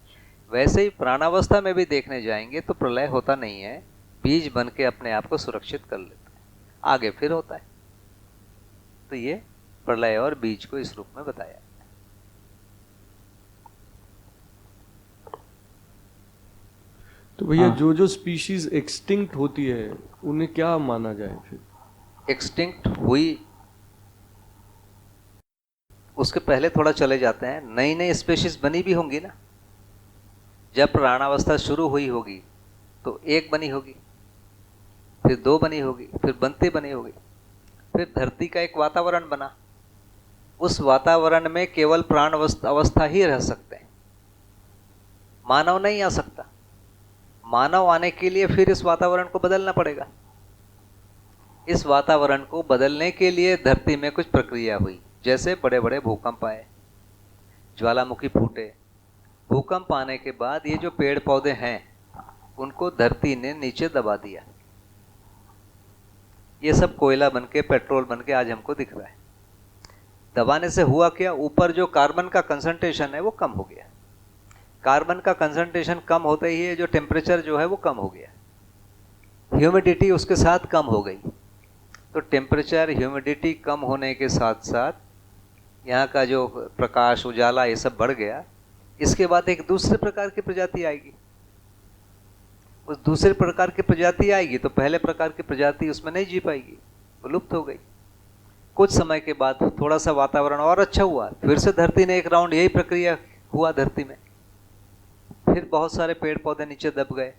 वैसे ही प्राणावस्था में भी देखने जाएंगे तो प्रलय होता नहीं है, बीज बन के अपने आप को सुरक्षित कर लेता है, आगे फिर होता है। तो ये प्रलय और बीज को इस रूप में बताया। तो भैया जो जो स्पीशीज एक्सटिंक्ट होती है उन्हें क्या माना जाए फिर? एक्सटिंक्ट हुई उसके पहले थोड़ा चले जाते हैं, नई नई स्पीशीज बनी भी होंगी ना। जब प्राणावस्था शुरू हुई होगी तो 1 बनी होगी, फिर 2 बनी होगी, फिर बनती बनी होगी, फिर धरती का एक वातावरण बना, उस वातावरण में केवल प्राण अवस्था ही रह सकते हैं, मानव नहीं आ सकता। मानव आने के लिए फिर इस वातावरण को बदलना पड़ेगा। इस वातावरण को बदलने के लिए धरती में कुछ प्रक्रिया हुई, जैसे बड़े बड़े भूकंप आए, ज्वालामुखी फूटे। भूकंप आने के बाद ये जो पेड़ पौधे हैं उनको धरती ने नीचे दबा दिया। ये सब कोयला बनके, पेट्रोल बनके आज हमको दिख रहा है। दबाने से हुआ क्या, ऊपर जो कार्बन का कंसंट्रेशन है वो कम हो गया। कार्बन का कंसंट्रेशन कम होते ही जो टेम्परेचर जो है वो कम हो गया, ह्यूमिडिटी उसके साथ कम हो गई। तो टेम्परेचर, ह्यूमिडिटी कम होने के साथ साथ यहाँ का जो प्रकाश, उजाला, ये सब बढ़ गया। इसके बाद एक दूसरे प्रकार की प्रजाति आएगी। उस दूसरे प्रकार की प्रजाति आएगी तो पहले प्रकार की प्रजाति उसमें नहीं जी पाएगी, वो लुप्त हो गई। कुछ समय के बाद थोड़ा सा वातावरण और अच्छा हुआ, फिर से धरती ने एक राउंड यही प्रक्रिया हुआ धरती में, फिर बहुत सारे पेड़ पौधे नीचे दब गए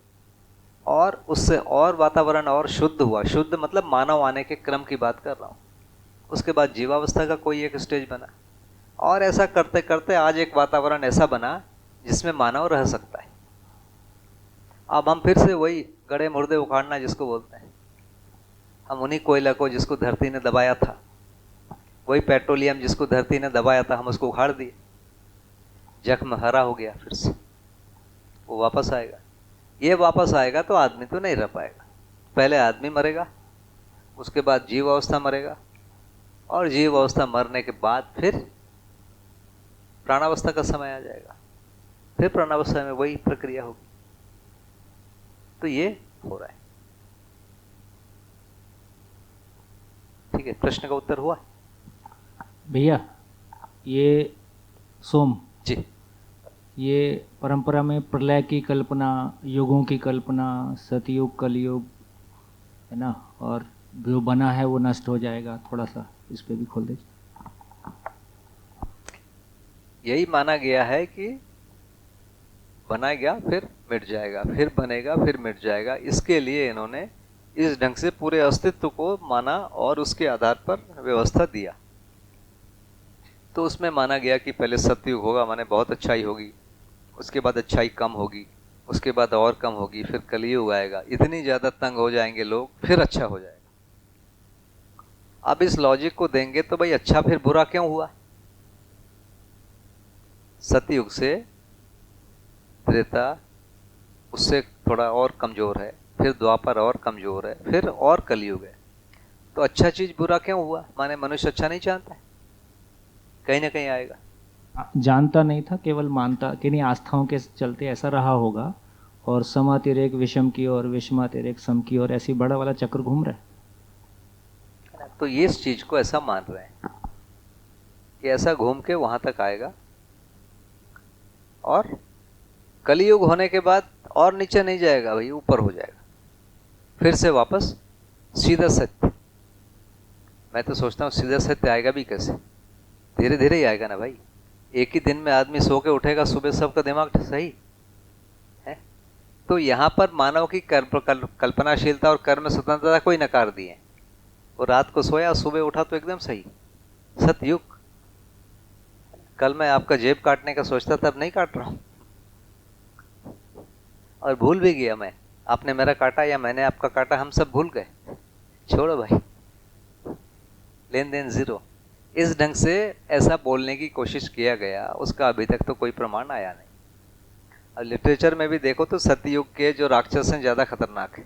और उससे और वातावरण और शुद्ध हुआ। शुद्ध मतलब मानव आने के क्रम की बात कर रहा हूँ। उसके बाद जीवावस्था का कोई एक स्टेज बना और ऐसा करते करते आज एक वातावरण ऐसा बना जिसमें मानव रह सकता है। अब हम फिर से वही गड़े मुर्दे उखाड़ना जिसको बोलते हैं, हम उन्हीं कोयला को जिसको धरती ने दबाया था, वही पेट्रोलियम जिसको धरती ने दबाया था, हम उसको उखाड़ दिए, जख्म हरा हो गया। फिर से वो वापस आएगा। ये वापस आएगा तो आदमी तो नहीं रह पाएगा। पहले आदमी मरेगा, उसके बाद जीव अवस्था मरेगा, और जीव अवस्था मरने के बाद फिर प्राणावस्था का समय आ जाएगा। फिर प्राणावस्था में वही प्रक्रिया होगी। तो ये हो रहा है। ठीक है, प्रश्न का उत्तर हुआ? भैया ये सोम जी, ये परंपरा में प्रलय की कल्पना, युगों की कल्पना, सतयुग कलयुग है ना, और जो बना है वो नष्ट हो जाएगा, थोड़ा सा इस पे भी खोल दीजिए। यही माना गया है कि बना गया फिर मिट जाएगा, फिर बनेगा फिर मिट जाएगा। इसके लिए इन्होंने इस ढंग से पूरे अस्तित्व को माना और उसके आधार पर व्यवस्था दिया। तो उसमें माना गया कि पहले सतयुग होगा, माने बहुत अच्छाई होगी, उसके बाद अच्छाई कम होगी, उसके बाद और कम होगी, फिर कलयुग आएगा, इतनी ज़्यादा तंग हो जाएंगे लोग, फिर अच्छा हो जाएगा। अब इस लॉजिक को देंगे तो भाई अच्छा फिर बुरा क्यों हुआ? सतयुग से त्रेता उससे थोड़ा और कमज़ोर है, फिर द्वापर और कमज़ोर है, फिर और कलयुग है। तो अच्छा चीज़ बुरा क्यों हुआ? माने मनुष्य अच्छा नहीं चाहता है, कहीं ना कहीं आएगा। जानता नहीं था, केवल मानता, किन्हीं आस्थाओं के चलते ऐसा रहा होगा, और समातिरेक विषम की ओर, विषमातिरेक सम की ओर, ऐसी बड़ा वाला चक्र घूम रहा है। तो ये इस चीज को ऐसा मान रहे हैं कि ऐसा घूम के वहां तक आएगा, और कलयुग होने के बाद और नीचे नहीं जाएगा भाई, ऊपर हो जाएगा, फिर से वापस सीधा सत्य। मैं तो सोचता हूँ सीधा सत्य आएगा भी कैसे? धीरे धीरे ही आएगा ना भाई। एक ही दिन में आदमी सो के उठेगा, सुबह सबका दिमाग सही है। तो यहाँ पर मानव की कल्पनाशीलता और कर्म स्वतंत्रता कोई नकार दिए। वो रात को सोया, सुबह उठा तो एकदम सही, सतयुग। कल मैं आपका जेब काटने का सोचता था, अब नहीं काट रहा हूँ, और भूल भी गया मैं, आपने मेरा काटा या मैंने आपका काटा, हम सब भूल गए। छोड़ो भाई, लेन देन जीरो। इस ढंग से ऐसा बोलने की कोशिश किया गया, उसका अभी तक तो कोई प्रमाण आया नहीं। और लिटरेचर में भी देखो तो सतयुग के जो राक्षस हैं ज्यादा खतरनाक है,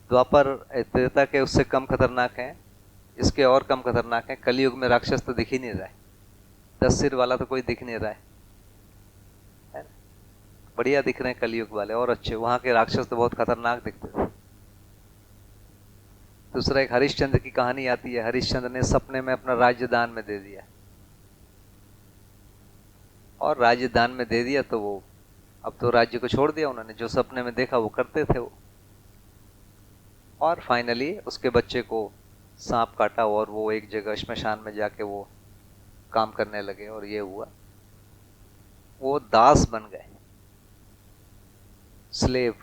द्वापर त्रेता के उससे कम खतरनाक हैं, इसके और कम खतरनाक हैं। कलयुग में राक्षस तो दिख ही नहीं रहा है, 10 सिर वाला तो कोई दिख नहीं रहा है ना? बढ़िया दिख रहे हैं कलयुग वाले, और अच्छे। वहां के राक्षस तो बहुत खतरनाक दिखते थे। दूसरा एक हरिश्चंद्र की कहानी आती है। हरिश्चंद्र ने सपने में अपना राज्य दान में दे दिया, और राज्य दान में दे दिया तो वो अब तो राज्य को छोड़ दिया उन्होंने, जो सपने में देखा वो करते थे वो। और फाइनली उसके बच्चे को सांप काटा, और वो एक जगह श्मशान में जाके वो काम करने लगे, और ये हुआ, वो दास बन गए, स्लेव।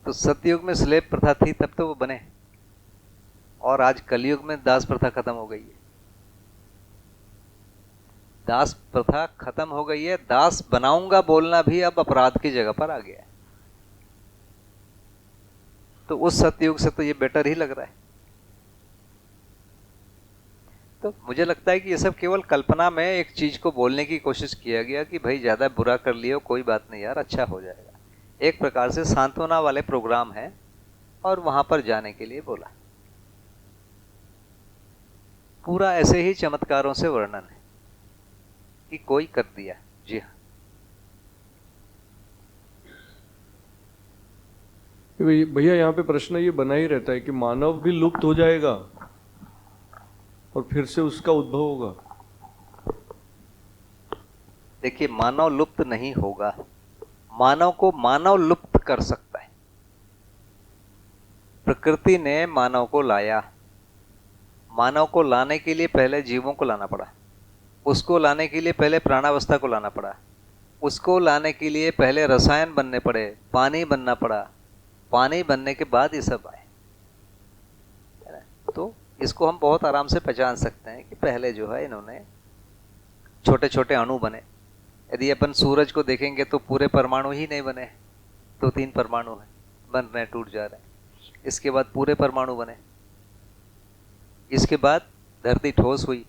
तो सतयुग में स्लेव प्रथा थी तब तो वो बने, और आज कलयुग में दास प्रथा खत्म हो गई है। दास प्रथा खत्म हो गई है, दास बनाऊंगा बोलना भी अब अपराध की जगह पर आ गया है। तो उस सतयुग से तो ये बेटर ही लग रहा है। तो मुझे लगता है कि ये सब केवल कल्पना में एक चीज को बोलने की कोशिश किया गया कि भाई ज्यादा बुरा कर लियो, कोई बात नहीं यार, अच्छा हो जाएगा। एक प्रकार से सांत्वना वाले प्रोग्राम है, और वहां पर जाने के लिए बोला। पूरा ऐसे ही चमत्कारों से वर्णन है कि कोई कर दिया। जी हाँ, भैया यहाँ पे प्रश्न ये बना ही रहता है कि मानव भी लुप्त हो जाएगा और फिर से उसका उद्भव होगा। देखिए, मानव लुप्त नहीं होगा, मानव को मानव लुप्त कर सकता है। प्रकृति ने मानव को लाया, मानव को लाने के लिए पहले जीवों को लाना पड़ा, उसको लाने के लिए पहले प्राणावस्था को लाना पड़ा, उसको लाने के लिए पहले रसायन बनने पड़े, पानी बनना पड़ा, पानी बनने के बाद ये सब आए। तो इसको हम बहुत आराम से पहचान सकते हैं कि पहले जो है इन्होंने छोटे छोटे अणु बने। यदि अपन सूरज को देखेंगे तो पूरे परमाणु ही नहीं बने, 2-3 परमाणु हैं, बन रहे हैं, टूट जा रहे हैं। इसके बाद पूरे परमाणु बने, इसके बाद धरती ठोस हुई,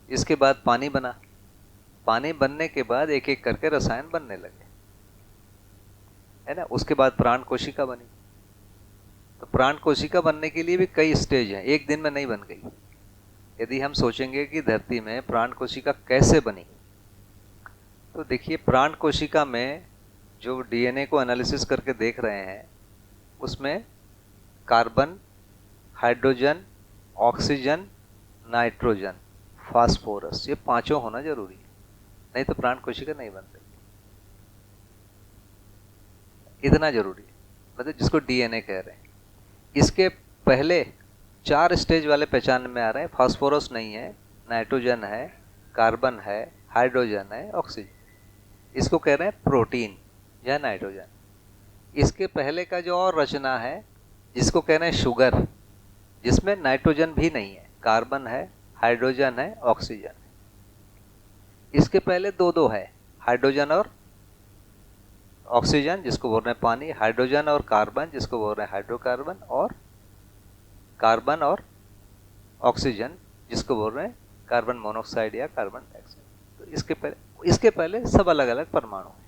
इसके बाद पानी बना, पानी बनने के बाद एक एक करके रसायन बनने लगे, है ना। उसके बाद प्राण कोशिका बनी। तो प्राण कोशिका बनने के लिए भी कई स्टेज हैं, एक दिन में नहीं बन गई। यदि हम सोचेंगे कि धरती में प्राण कोशिका कैसे बनी, तो देखिए प्राण कोशिका में जो डीएनए को एनालिसिस करके देख रहे हैं उसमें carbon, hydrogen, oxygen, nitrogen, phosphorus, ये पांचों होना जरूरी है, नहीं तो प्राण कोशिका नहीं बन रही। इतना जरूरी है, मतलब जिसको डीएनए कह रहे हैं। इसके पहले 4 स्टेज वाले पहचान में आ रहे हैं। फास्फोरस नहीं है, नाइट्रोजन है, कार्बन है, हाइड्रोजन है, ऑक्सीजन। इसको कह रहे हैं प्रोटीन या नाइट्रोजन। इसके पहले का जो और रचना है जिसको कह रहे हैं शुगर, जिसमें नाइट्रोजन भी नहीं है, कार्बन है, हाइड्रोजन है, ऑक्सीजन है। इसके पहले 2 है, हाइड्रोजन और ऑक्सीजन जिसको बोल रहे हैं पानी, हाइड्रोजन और कार्बन जिसको बोल रहे हैं हाइड्रोकार्बन, और कार्बन और ऑक्सीजन जिसको बोल रहे हैं कार्बन मोनोऑक्साइड या कार्बन डाइऑक्साइड। तो इसके पहले सब अलग अलग परमाणु हैं।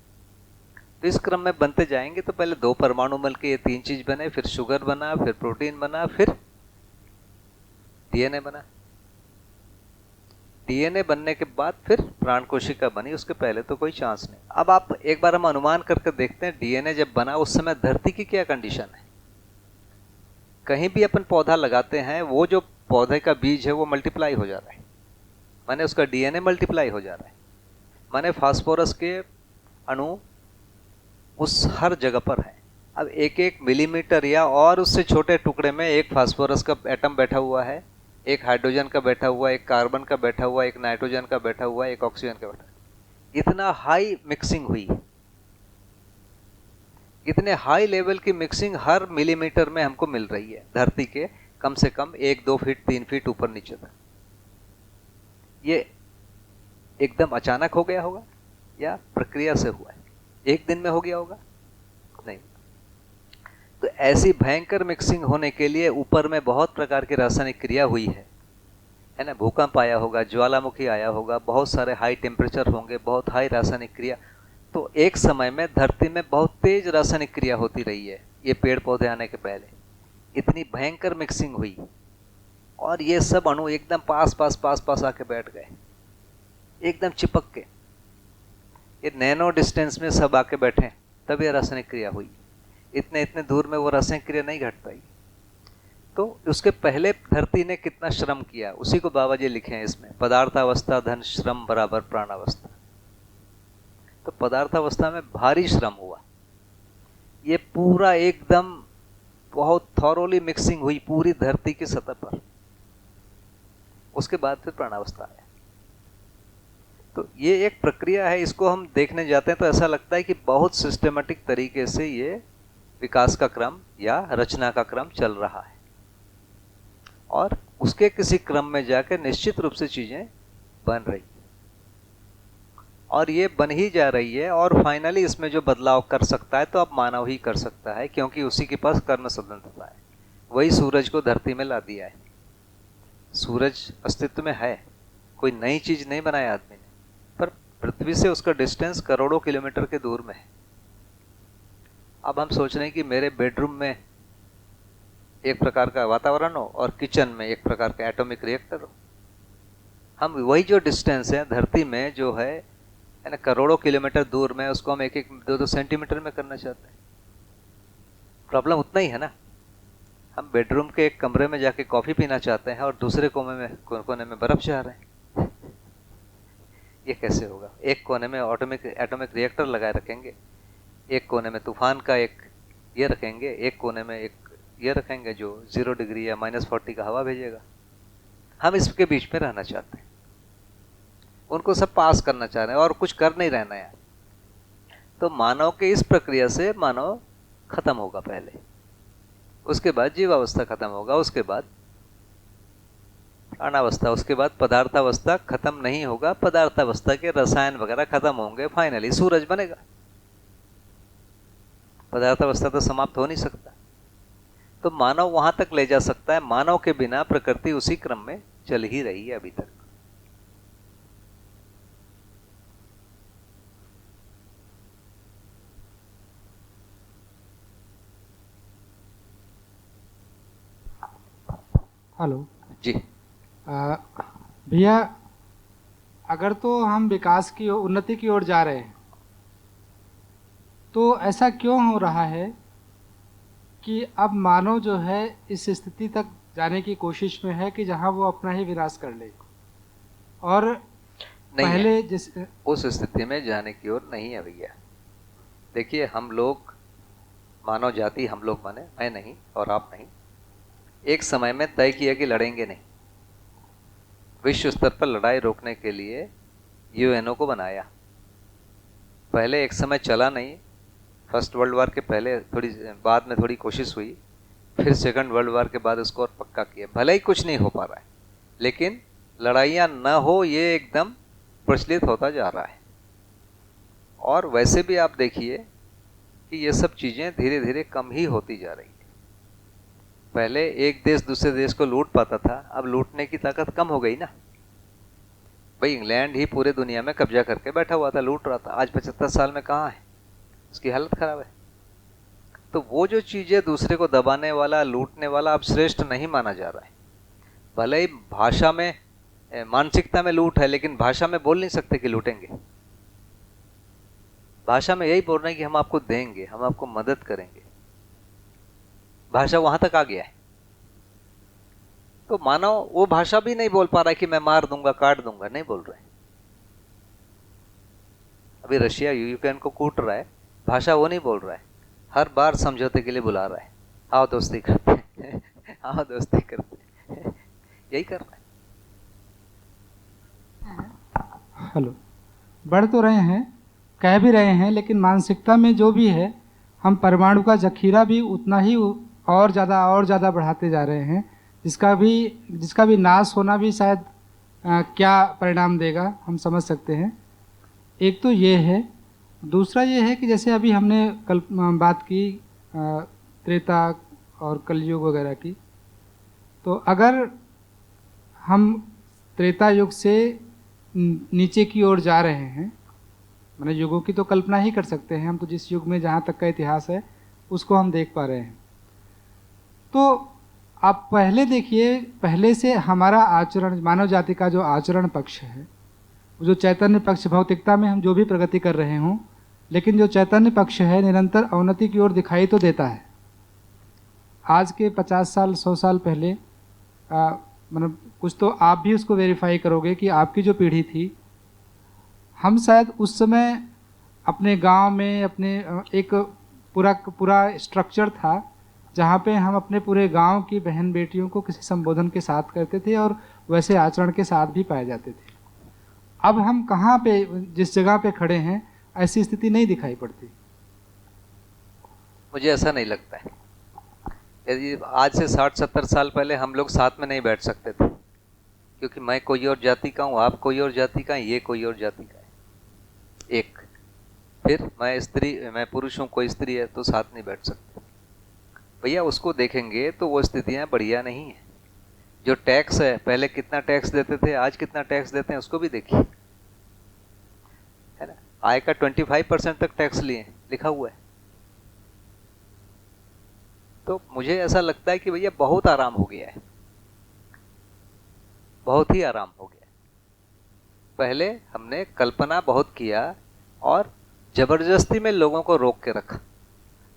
तो इस क्रम में बनते जाएंगे तो पहले 2 परमाणु मिल के ये 3 चीज बने, फिर शुगर बना, फिर प्रोटीन बना, फिर डीएनए बना। डीएनए बनने के बाद फिर प्राण कोशिका बनी, उसके पहले तो कोई चांस नहीं। अब आप एक बार हम अनुमान करके देखते हैं डीएनए जब बना उस समय धरती की क्या कंडीशन है। कहीं भी अपन पौधा लगाते हैं, वो जो पौधे का बीज है वो मल्टीप्लाई हो जा रहा है, माने उसका डीएनए मल्टीप्लाई हो जा रहा है, माने फास्फोरस के अणु उस हर जगह पर है। अब एक एक मिलीमीटर या और उससे छोटे टुकड़े में एक फास्फोरस का एटम बैठा हुआ है, एक हाइड्रोजन का बैठा हुआ, एक कार्बन का बैठा हुआ, एक नाइट्रोजन का बैठा हुआ, एक ऑक्सीजन का बैठा। इतना हाई मिक्सिंग हुई, इतने हाई लेवल की मिक्सिंग हर मिलीमीटर में हमको मिल रही है धरती के कम से कम 1-2 फीट 3 फीट ऊपर नीचे तक। ये एकदम अचानक हो गया होगा या प्रक्रिया से हुआ है? एक दिन में हो गया होगा? नहीं। तो ऐसी भयंकर मिक्सिंग होने के लिए ऊपर में बहुत प्रकार की रासायनिक क्रिया हुई है ना। भूकंप आया होगा, ज्वालामुखी आया होगा, बहुत सारे हाई टेम्परेचर होंगे, बहुत हाई रासायनिक क्रिया। तो एक समय में धरती में बहुत तेज रासायनिक क्रिया होती रही है। ये पेड़ पौधे आने के पहले इतनी भयंकर मिक्सिंग हुई और ये सब अणु एकदम पास पास आके बैठ गए, एकदम चिपक के। ये नैनो डिस्टेंस में सब आके बैठे, तब ये रासायनिक क्रिया हुई। इतने दूर में वो रासायनिक क्रिया नहीं घट पाई। तो उसके पहले धरती ने कितना श्रम किया उसी को बाबा जी लिखे हैं इसमें, पदार्थावस्था धन श्रम बराबर प्राणावस्था। तो पदार्थावस्था में भारी श्रम हुआ, ये पूरा एकदम बहुत थॉरोली मिक्सिंग हुई पूरी धरती की सतह पर। उसके बाद फिर प्राणावस्था आया। तो ये एक प्रक्रिया है, इसको हम देखने जाते हैं तो ऐसा लगता है कि बहुत सिस्टमेटिक तरीके से ये विकास का क्रम या रचना का क्रम चल रहा है और उसके किसी क्रम में जाकर निश्चित रूप से चीजें बन रही है और ये बन ही जा रही है। और फाइनली इसमें जो बदलाव कर सकता है तो अब मानव ही कर सकता है, क्योंकि उसी के पास कर्म स्वतंत्रता है। वही सूरज को धरती में ला दिया है। सूरज अस्तित्व में है, कोई नई चीज नहीं बनाया आदमी ने, पर पृथ्वी से उसका डिस्टेंस करोड़ों किलोमीटर के दूर में है। अब हम सोच रहे हैं कि मेरे बेडरूम में एक प्रकार का वातावरण हो और किचन में एक प्रकार का एटॉमिक रिएक्टर हो। हम वही जो डिस्टेंस है धरती में जो है ना करोड़ों किलोमीटर दूर में, उसको हम 1-2 सेंटीमीटर में करना चाहते हैं। प्रॉब्लम उतना ही है ना। हम बेडरूम के एक कमरे में जाके कॉफी पीना चाहते हैं और दूसरे कोने में बर्फ चाह रहे हैं। ये कैसे होगा? एक कोने में एटॉमिक रिएक्टर लगाए रखेंगे, एक कोने में तूफान का एक ये रखेंगे, एक कोने में एक ये रखेंगे जो 0 डिग्री या -40 का हवा भेजेगा। हम इसके बीच में रहना चाहते हैं, उनको सब पास करना चाह रहे हैं और कुछ कर नहीं रहना है। तो मानव के इस प्रक्रिया से मानव खत्म होगा पहले, उसके बाद जीवावस्था खत्म होगा, उसके बाद अनावस्था, उसके बाद पदार्थावस्था खत्म नहीं होगा, पदार्थावस्था के रसायन वगैरह खत्म होंगे, फाइनली सूरज बनेगा। पदार्थावस्था तो समाप्त हो नहीं सकता। तो मानव वहां तक ले जा सकता है, मानव के बिना प्रकृति उसी क्रम में चल ही रही है अभी तक। हेलो जी। भैया, अगर तो हम विकास की उन्नति की ओर जा रहे हैं तो ऐसा क्यों हो रहा है कि अब मानव जो है इस स्थिति तक जाने की कोशिश में है कि जहां वो अपना ही विनाश कर ले, और नहीं पहले जिस उस स्थिति में जाने की ओर नहीं है भैया। देखिए, हम लोग मानव जाति, हम लोग माने, मैं नहीं और आप नहीं, एक समय में तय किया कि लड़ेंगे नहीं। विश्व स्तर पर लड़ाई रोकने के लिए यूएनओ को बनाया। पहले एक समय चला नहीं, फर्स्ट वर्ल्ड वार के पहले थोड़ी, बाद में थोड़ी कोशिश हुई, फिर सेकंड वर्ल्ड वार के बाद उसको और पक्का किया। भले ही कुछ नहीं हो पा रहा है, लेकिन लड़ाइयाँ न हो ये एकदम प्रचलित होता जा रहा है। और वैसे भी आप देखिए कि ये सब चीज़ें धीरे धीरे कम ही होती जा रही है। पहले एक देश दूसरे देश को लूट पाता था, अब लूटने की ताकत कम हो गई ना। भाई इंग्लैंड ही पूरे दुनिया में कब्जा करके बैठा हुआ था, लूट रहा था। आज 75 साल में कहाँ है, उसकी हालत खराब है। तो वो जो चीज़ें दूसरे को दबाने वाला, लूटने वाला अब श्रेष्ठ नहीं माना जा रहा है। भले ही भाषा में, मानसिकता में लूट है, लेकिन भाषा में बोल नहीं सकते कि लूटेंगे। भाषा में यही बोल रहे हैं कि हम आपको देंगे, हम आपको मदद करेंगे। भाषा वहां तक आ गया है। तो मानव वो भाषा भी नहीं बोल पा रहा है कि मैं मार दूंगा, काट दूंगा, नहीं बोल रहे। अभी रशिया यूक्रेन को कूट रहा है, भाषा वो नहीं बोल रहा है, हर बार समझौते के लिए बुला रहा है, आओ दोस्ती करते हैं, आओ दोस्ती करते हैं, यही कर रहा है। हेलो, बढ़ तो रहे हैं, कह भी रहे हैं, लेकिन मानसिकता में जो भी है, हम परमाणु का जखीरा भी उतना ही और ज़्यादा बढ़ाते जा रहे हैं, जिसका भी नाश होना भी शायद क्या परिणाम देगा हम समझ सकते हैं। एक तो ये है, दूसरा ये है कि जैसे अभी हमने कल बात की त्रेता और कलयुग वगैरह की, तो अगर हम त्रेता युग से नीचे की ओर जा रहे हैं, मैंने युगों की तो कल्पना ही कर सकते हैं हम, तो जिस युग में जहाँ तक का इतिहास है उसको हम देख पा रहे हैं। तो आप पहले देखिए, पहले से हमारा आचरण, मानव जाति का जो आचरण पक्ष है, जो चैतन्य पक्ष, भौतिकता में हम जो भी प्रगति कर रहे हों, लेकिन जो चैतन्य पक्ष है निरंतर अवनति की ओर दिखाई तो देता है। आज के 50 साल 100 साल पहले, मतलब कुछ तो आप भी उसको वेरीफाई करोगे कि आपकी जो पीढ़ी थी, हम शायद उस समय अपने गांव में अपने एक पूरा स्ट्रक्चर था जहाँ पे हम अपने पूरे गांव की बहन बेटियों को किसी संबोधन के साथ करते थे और वैसे आचरण के साथ भी पाए जाते थे। अब हम कहाँ पे, जिस जगह पे खड़े हैं, ऐसी स्थिति नहीं दिखाई पड़ती। मुझे ऐसा नहीं लगता है। यदि आज से 60-70 साल पहले हम लोग साथ में नहीं बैठ सकते थे, क्योंकि मैं कोई और जाति का हूँ, आप कोई और जाति का है, ये कोई और जाति का है। एक, फिर मैं पुरुष हूँ, कोई स्त्री है, तो साथ नहीं बैठ सकते। भैया उसको देखेंगे तो वो स्थितियाँ बढ़िया नहीं है। जो टैक्स है, पहले कितना टैक्स देते थे, आज कितना टैक्स देते हैं, उसको भी देखिए, है ना। आय का 25% तक टैक्स लिए, लिखा हुआ है। तो मुझे ऐसा लगता है कि भैया बहुत आराम हो गया है, बहुत ही आराम हो गया है। पहले हमने कल्पना बहुत किया और जबरदस्ती में लोगों को रोक के रखा।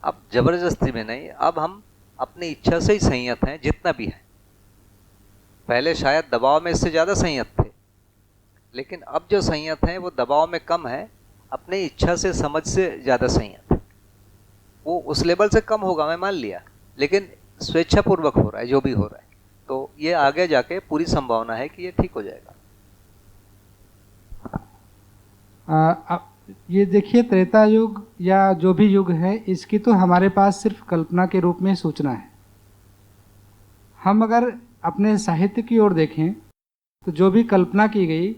अब जबरदस्ती में नहीं, अब हम अपनी इच्छा से ही संयत हैं, जितना भी है। पहले शायद दबाव में इससे ज़्यादा संयत थे, लेकिन अब जो संयत हैं वो दबाव में कम है, अपनी इच्छा से, समझ से ज़्यादा संयत है। वो उस लेवल से कम होगा, मैं मान लिया, लेकिन स्वेच्छापूर्वक हो रहा है जो भी हो रहा है। तो ये आगे जाके पूरी संभावना है कि ये ठीक हो जाएगा। ये देखिए, त्रेता युग या जो भी युग है, इसकी तो हमारे पास सिर्फ कल्पना के रूप में सूचना है। हम अगर अपने साहित्य की ओर देखें तो जो भी कल्पना की गई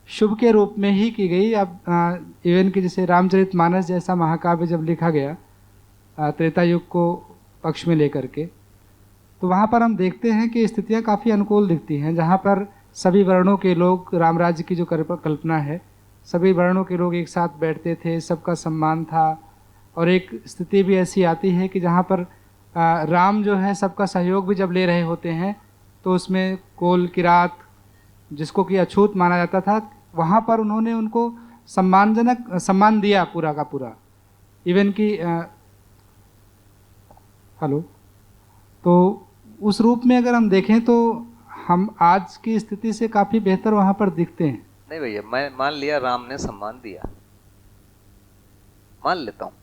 शुभ के रूप में ही की गई। अब इवन कि जैसे रामचरितमानस जैसा महाकाव्य जब लिखा गया त्रेता युग को पक्ष में लेकर के, तो वहाँ पर हम देखते हैं कि स्थितियाँ काफ़ी अनुकूल दिखती हैं, जहाँ पर सभी वर्णों के लोग, राम राज्य की जो कल्पना है, सभी वर्णों के लोग एक साथ बैठते थे, सबका सम्मान था। और एक स्थिति भी ऐसी आती है कि जहाँ पर राम जो है सबका सहयोग भी जब ले रहे होते हैं, तो उसमें कोल किरात जिसको कि अछूत माना जाता था, वहाँ पर उन्होंने उनको सम्मान दिया पूरा का पूरा। इवन कि हेलो, तो उस रूप में अगर हम देखें तो हम आज की स्थिति से काफ़ी बेहतर वहाँ पर दिखते हैं। नहीं भैया, मैं मान लिया राम ने सम्मान दिया, मान लेता हूँ,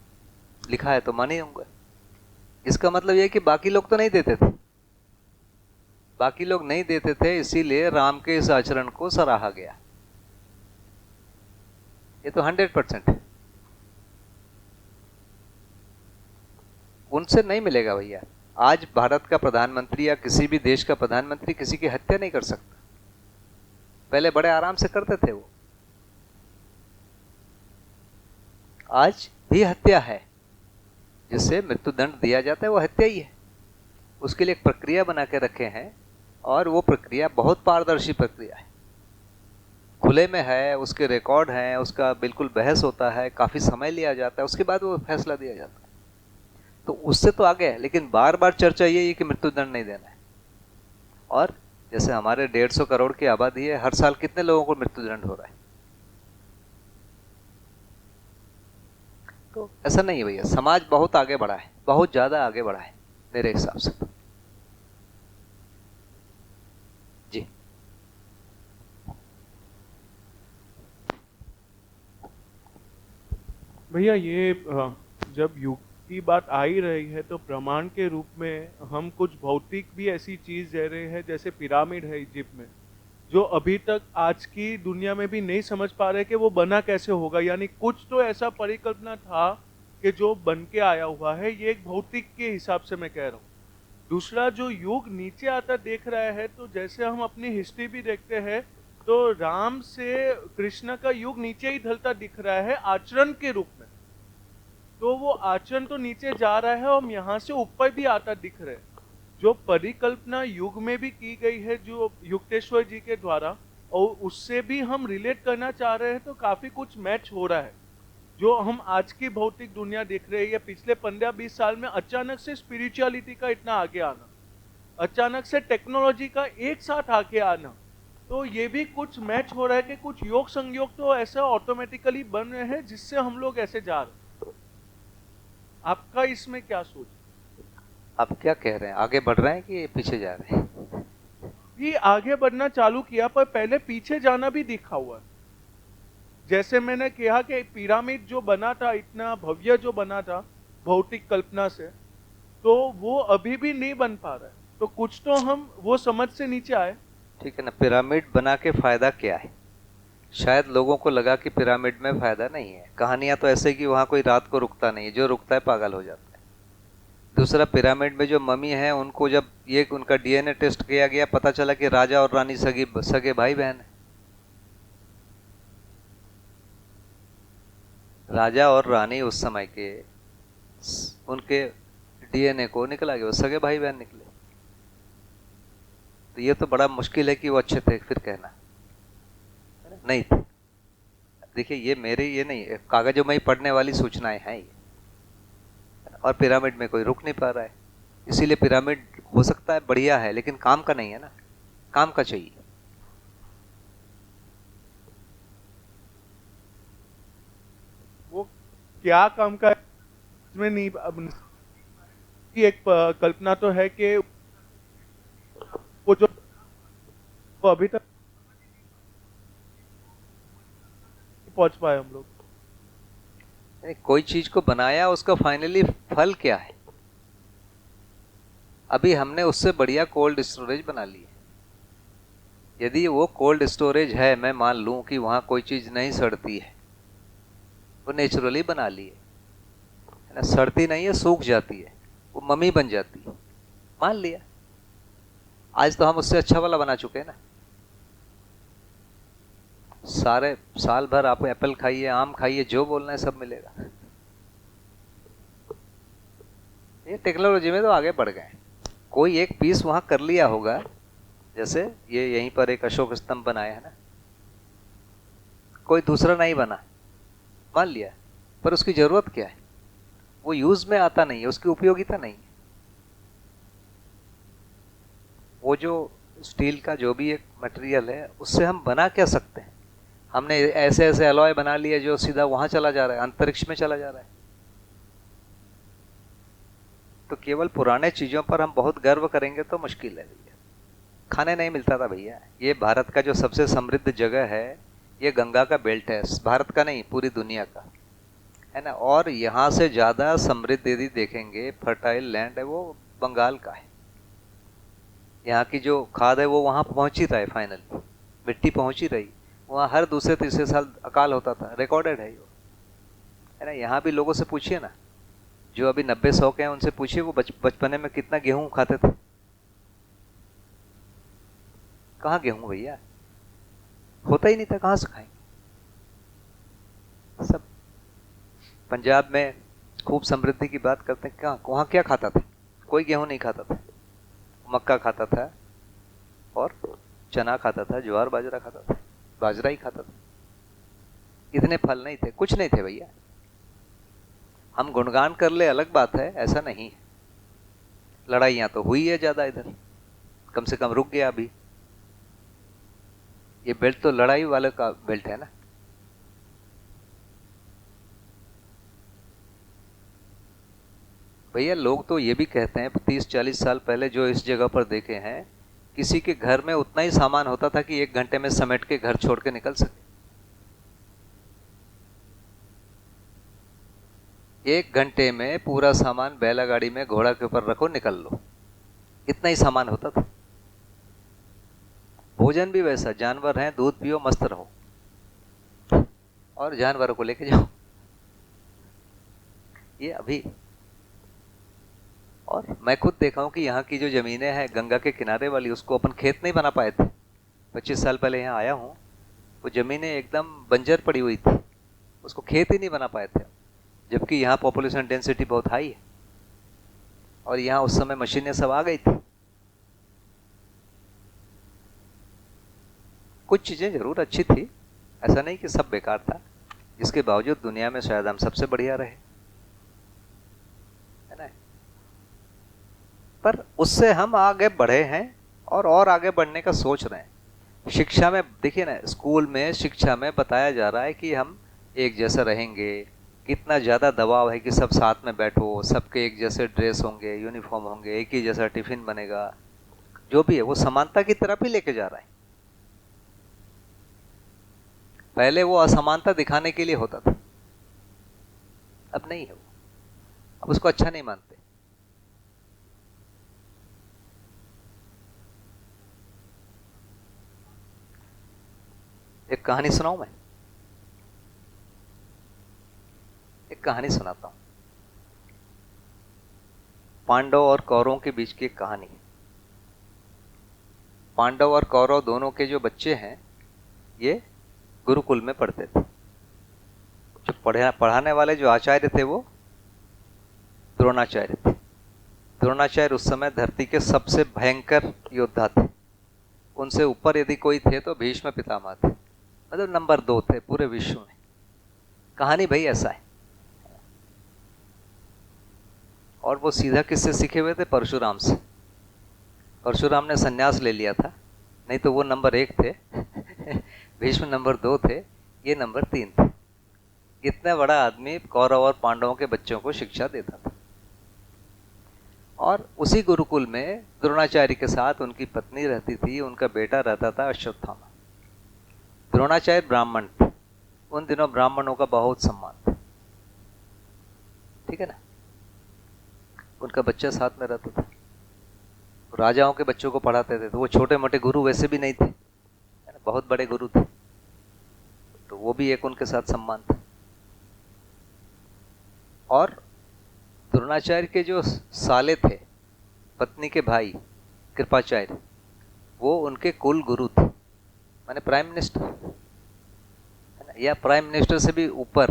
लिखा है तो मान ही होंगे। इसका मतलब यह कि बाकी लोग तो नहीं देते थे, बाकी लोग नहीं देते थे, इसीलिए राम के इस आचरण को सराहा गया। ये तो 100% है, उनसे नहीं मिलेगा भैया। आज भारत का प्रधानमंत्री या किसी भी देश का प्रधानमंत्री किसी की हत्या नहीं कर सकता, पहले बड़े आराम से करते थे वो। आज भी हत्या है, जिससे मृत्युदंड दिया जाता है, वो हत्या ही है। उसके लिए एक प्रक्रिया बना के रखे हैं, और वो प्रक्रिया बहुत पारदर्शी प्रक्रिया है, खुले में है, उसके रिकॉर्ड हैं, उसका बिल्कुल बहस होता है, काफी समय लिया जाता है, उसके बाद वो फैसला दिया जाता है। तो उससे तो आगे है, लेकिन बार बार चर्चा ये है कि मृत्युदंड नहीं देना है। और जैसे हमारे 150 करोड़ की आबादी है, हर साल कितने लोगों को मृत्युदंड हो रहा है। तो ऐसा नहीं है भैया, समाज बहुत आगे बढ़ा है, बहुत ज्यादा आगे बढ़ा है मेरे हिसाब से। जी भैया, ये जब युग की बात आ ही रही है तो प्रमाण के रूप में हम कुछ भौतिक भी ऐसी चीज दे रहे हैं, जैसे पिरामिड है इजिप्ट में, जो अभी तक आज की दुनिया में भी नहीं समझ पा रहे कि वो बना कैसे होगा। यानी कुछ तो ऐसा परिकल्पना था कि जो बन के आया हुआ है, ये एक भौतिक के हिसाब से मैं कह रहा हूँ। दूसरा, जो युग नीचे आता देख रहा है, तो जैसे हम अपनी हिस्ट्री भी देखते हैं तो राम से कृष्ण का युग नीचे ही ढलता दिख रहा है आचरण के रूप में। तो वो आचरण तो नीचे जा रहा है, और यहाँ से ऊपर भी आता दिख रहा है। जो परिकल्पना युग में भी की गई है जो युक्तेश्वर जी के द्वारा, और उससे भी हम रिलेट करना चाह रहे हैं, तो काफी कुछ मैच हो रहा है। जो हम आज की भौतिक दुनिया देख रहे हैं, या पिछले 15-20 साल में अचानक से स्पिरिचुअलिटी का इतना आगे आना, अचानक से टेक्नोलॉजी का एक साथ आगे आना, तो ये भी कुछ मैच हो रहा है कि कुछ योग संयोग तो ऐसा ऑटोमेटिकली बन रहे हैं जिससे हम लोग ऐसे जा रहे हैं। आपका इसमें क्या सोच? आप क्या कह रहे हैं, आगे बढ़ रहे हैं कि पीछे जा रहे हैं? ये आगे बढ़ना चालू किया, पर पहले पीछे जाना भी दिखा हुआ है। जैसे मैंने कहा कि पिरामिड जो बना था, इतना भव्य जो बना था भौतिक कल्पना से, तो वो अभी भी नहीं बन पा रहा है। तो कुछ तो हम वो समझ से नीचे आए। ठीक है ना, पिरामिड बना के फायदा क्या है? शायद लोगों को लगा कि पिरामिड में फायदा नहीं है। कहानियां तो ऐसे कि वहां कोई रात को रुकता नहीं है, जो रुकता है पागल हो जाता है। दूसरा, पिरामिड में जो मम्मी है, उनको जब ये उनका डीएनए टेस्ट किया गया, पता चला कि राजा और रानी सगे भाई बहन है। राजा और रानी उस समय के उनके डीएनए को निकला गया, वो सगे भाई बहन निकले। तो ये तो बड़ा मुश्किल है कि वो अच्छे थे फिर कहना नहीं थे। देखिए, ये मेरे ये नहीं, कागजों में ही पढ़ने वाली सूचनाएं हैं ये। और पिरामिड में कोई रुक नहीं पा रहा है, इसीलिए पिरामिड हो सकता है बढ़िया है, लेकिन काम का नहीं है ना, काम का चाहिए। वो क्या काम का इसमें नहीं, एक कल्पना तो है कि वो जो वो अभी तक पहुंच पाए हम लोग। कोई चीज को बनाया, उसका फाइनली फल क्या है? अभी हमने उससे बढ़िया कोल्ड स्टोरेज बना ली है। यदि वो कोल्ड स्टोरेज है, मैं मान लूं कि वहां कोई चीज नहीं सड़ती है, वो नेचुरली बना ली है ना, सड़ती नहीं है, सूख जाती है, वो मम्मी बन जाती है, मान लिया। आज तो हम उससे अच्छा वाला बना चुके हैं ना। सारे साल भर आप एप्पल खाइए, आम खाइए, जो बोलना है सब मिलेगा। ये टेक्नोलॉजी में तो आगे बढ़ गए। कोई एक पीस वहां कर लिया होगा, जैसे ये यहीं पर एक अशोक स्तंभ बनाया है ना, कोई दूसरा नहीं बना, मान लिया, पर उसकी जरूरत क्या है? वो यूज में आता नहीं है, उसकी उपयोगिता नहीं है। वो जो स्टील का जो भी एक मटेरियल है, उससे हम बना क्या सकते हैं? हमने ऐसे ऐसे अलॉय बना लिए जो सीधा वहां चला जा रहा है, अंतरिक्ष में चला जा रहा है। तो केवल पुराने चीजों पर हम बहुत गर्व करेंगे तो मुश्किल है भैया। खाने नहीं मिलता था भैया। ये भारत का जो सबसे समृद्ध जगह है, ये गंगा का बेल्ट है, भारत का नहीं पूरी दुनिया का है ना। और यहाँ से ज़्यादा समृद्ध यदि देखेंगे, फर्टाइल लैंड है, वो बंगाल का है। यहाँ की जो खाद है वो वहाँ पहुँच ही रहा है, फाइनल मिट्टी पहुँच ही रही। वहाँ हर दूसरे तीसरे साल अकाल होता था, रिकॉर्डेड है वो, है ना। यहाँ भी लोगों से पूछिए ना, जो अभी 90-100 के हैं, उनसे पूछिए वो बचपने में कितना गेहूं खाते थे। कहाँ गेहूं भैया, होता ही नहीं था, कहाँ से खाएंगे। सब पंजाब में खूब समृद्धि की बात करते हैं, कहाँ वहाँ क्या खाता था? कोई गेहूं नहीं खाता था, मक्का खाता था और चना खाता था, ज्वार बाजरा खाता था, बाजरा ही खाता था। इतने फल नहीं थे, कुछ नहीं थे भैया। हम गुणगान कर ले अलग बात है, ऐसा नहीं है। लड़ाइयाँ तो हुई है ज़्यादा इधर, कम से कम रुक गया अभी। ये बेल्ट तो लड़ाई वाले का बेल्ट है ना। भैया लोग तो ये भी कहते हैं 30-40 साल पहले जो इस जगह पर देखे हैं, किसी के घर में उतना ही सामान होता था कि 1 घंटे में समेट के घर छोड़ के निकल सके। 1 घंटे में पूरा सामान बैला गाड़ी में घोड़ा के ऊपर रखो, निकल लो, इतना ही सामान होता था। भोजन भी वैसा, जानवर हैं, दूध पियो, मस्त रहो और जानवरों को लेके जाओ। ये अभी, और मैं खुद देखा हूं कि यहाँ की जो जमीनें हैं गंगा के किनारे वाली, उसको अपन खेत नहीं बना पाए थे। 25 साल पहले यहाँ आया हूँ, वो जमीनें एकदम बंजर पड़ी हुई थी, उसको खेत ही नहीं बना पाए थे। जबकि यहाँ पॉपुलेशन डेंसिटी बहुत हाई है और यहाँ उस समय मशीनें सब आ गई थी। कुछ चीजें जरूर अच्छी थी, ऐसा नहीं कि सब बेकार था, जिसके बावजूद दुनिया में शायद हम सबसे बढ़िया रहे, है ना। पर उससे हम आगे बढ़े हैं और आगे बढ़ने का सोच रहे हैं। शिक्षा में देखिए ना, स्कूल में शिक्षा में बताया जा रहा है कि हम एक जैसा रहेंगे। कितना ज़्यादा दबाव है कि सब साथ में बैठो, सबके एक जैसे ड्रेस होंगे, यूनिफॉर्म होंगे, एक ही जैसा टिफिन बनेगा, जो भी है वो समानता की तरफ ही लेके जा रहा है। पहले वो असमानता दिखाने के लिए होता था, अब नहीं है वो, अब उसको अच्छा नहीं मानते। एक कहानी सुनाऊं मैं, एक कहानी सुनाता हूं। पांडव और कौरवों के बीच की एक कहानी है। पांडव और कौरव दोनों के जो बच्चे हैं, ये गुरुकुल में पढ़ते थे। जो पढ़ाने वाले जो आचार्य थे वो द्रोणाचार्य थे। द्रोणाचार्य उस समय धरती के सबसे भयंकर योद्धा थे। उनसे ऊपर यदि कोई थे तो भीष्म पितामह थे, मतलब नंबर 2 थे पूरे विश्व में। कहानी भाई ऐसा है। और वो सीधा किससे सीखे हुए थे? परशुराम से। परशुराम ने संन्यास ले लिया था, नहीं तो वो नंबर 1 थे भीष्म नंबर 2 थे, ये नंबर 3 थे। इतना बड़ा आदमी कौरव और पांडवों के बच्चों को शिक्षा देता था। और उसी गुरुकुल में द्रोणाचार्य के साथ उनकी पत्नी रहती थी, उनका बेटा रहता था अश्वत्थामा। द्रोणाचार्य ब्राह्मण थे, उन दिनों ब्राह्मणों का बहुत सम्मान था, ठीक है ना। उनका बच्चा साथ में रहता था, राजाओं के बच्चों को पढ़ाते थे। तो वो छोटे मोटे गुरु वैसे भी नहीं थे, बहुत बड़े गुरु थे, तो वो भी एक उनके साथ सम्मान था। और द्रोणाचार्य के जो साले थे, पत्नी के भाई कृपाचार्य, वो उनके कुल गुरु थे, माने प्राइम मिनिस्टर। या प्राइम मिनिस्टर से भी ऊपर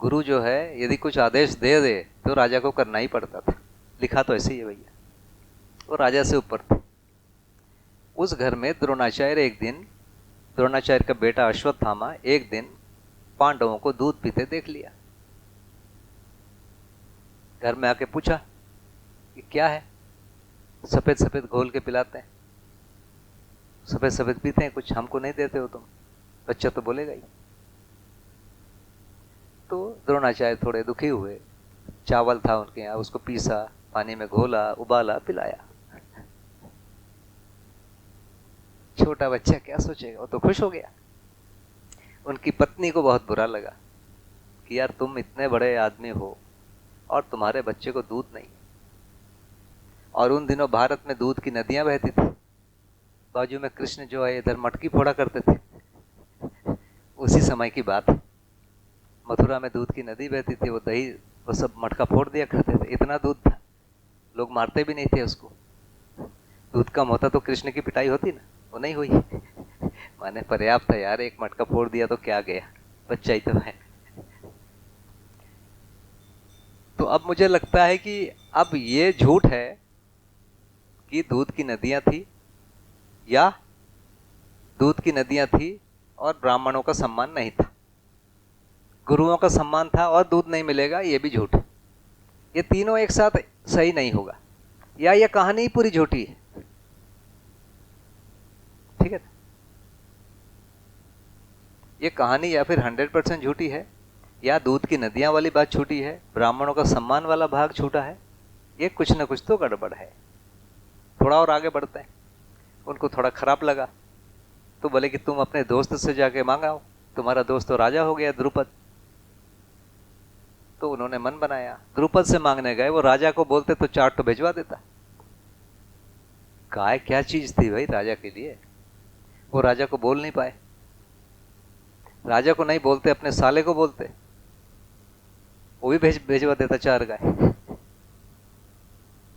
गुरु जो है यदि कुछ आदेश दे दे तो राजा को करना ही पड़ता था। लिखा तो ऐसे ही है भैया, वो राजा से ऊपर थे। उस घर में द्रोणाचार्य एक दिन, द्रोणाचार्य का बेटा अश्वत्थामा एक दिन पांडवों को दूध पीते देख लिया। घर में आके पूछा कि क्या है, सफेद सफेद घोल के पिलाते हैं, सफेद सफेद पीते हैं, कुछ हमको नहीं देते हो तुम। बच्चा तो बोलेगा ही। तो द्रोणाचार्य थोड़े दुखी हुए, चावल था उनके यहाँ, उसको पीसा, पानी में घोला, उबाला, पिलाया। छोटा बच्चा क्या सोचेगा, वो तो खुश हो गया। उनकी पत्नी को बहुत बुरा लगा कि यार तुम इतने बड़े आदमी हो और तुम्हारे बच्चे को दूध नहीं। और उन दिनों भारत में दूध की नदियां बहती थी। बाजू में कृष्ण जो है इधर मटकी फोड़ा करते थे। उसी समय की बात है। मथुरा में दूध की नदी बहती थी, वो दही वो सब मटका फोड़ दिया करते थे। इतना दूध था, लोग मारते भी नहीं थे उसको। दूध कम होता तो कृष्ण की पिटाई होती ना, वो नहीं हुई। माने पर्याप्त है यार, एक मटका फोड़ दिया तो क्या गया, बच्चा ही तो है। तो अब मुझे लगता है कि अब ये झूठ है कि दूध की नदियां थी या दूध की नदियां थी और ब्राह्मणों का सम्मान नहीं था। गुरुओं का सम्मान था और दूध नहीं मिलेगा, ये भी झूठ है। ये तीनों एक साथ सही नहीं होगा, या ये कहानी ही पूरी झूठी है। ठीक है, ये कहानी या फिर 100% झूठी है, या दूध की नदियां वाली बात झूठी है, ब्राह्मणों का सम्मान वाला भाग झूठा है। ये कुछ ना कुछ तो गड़बड़ है। थोड़ा और आगे बढ़ते हैं। उनको थोड़ा खराब लगा तो बोले कि तुम अपने दोस्त से जाके मांगाओ, तुम्हारा दोस्त तो राजा हो गया द्रुपद। तो उन्होंने मन बनाया, द्रुपद से मांगने गए। वो राजा को बोलते तो 4 तो भिजवा देता। गाय क्या चीज थी भाई राजा के लिए। वो राजा को बोल नहीं पाए। राजा को नहीं बोलते, अपने साले को बोलते, वो भी भेजवा देता 4 गाय।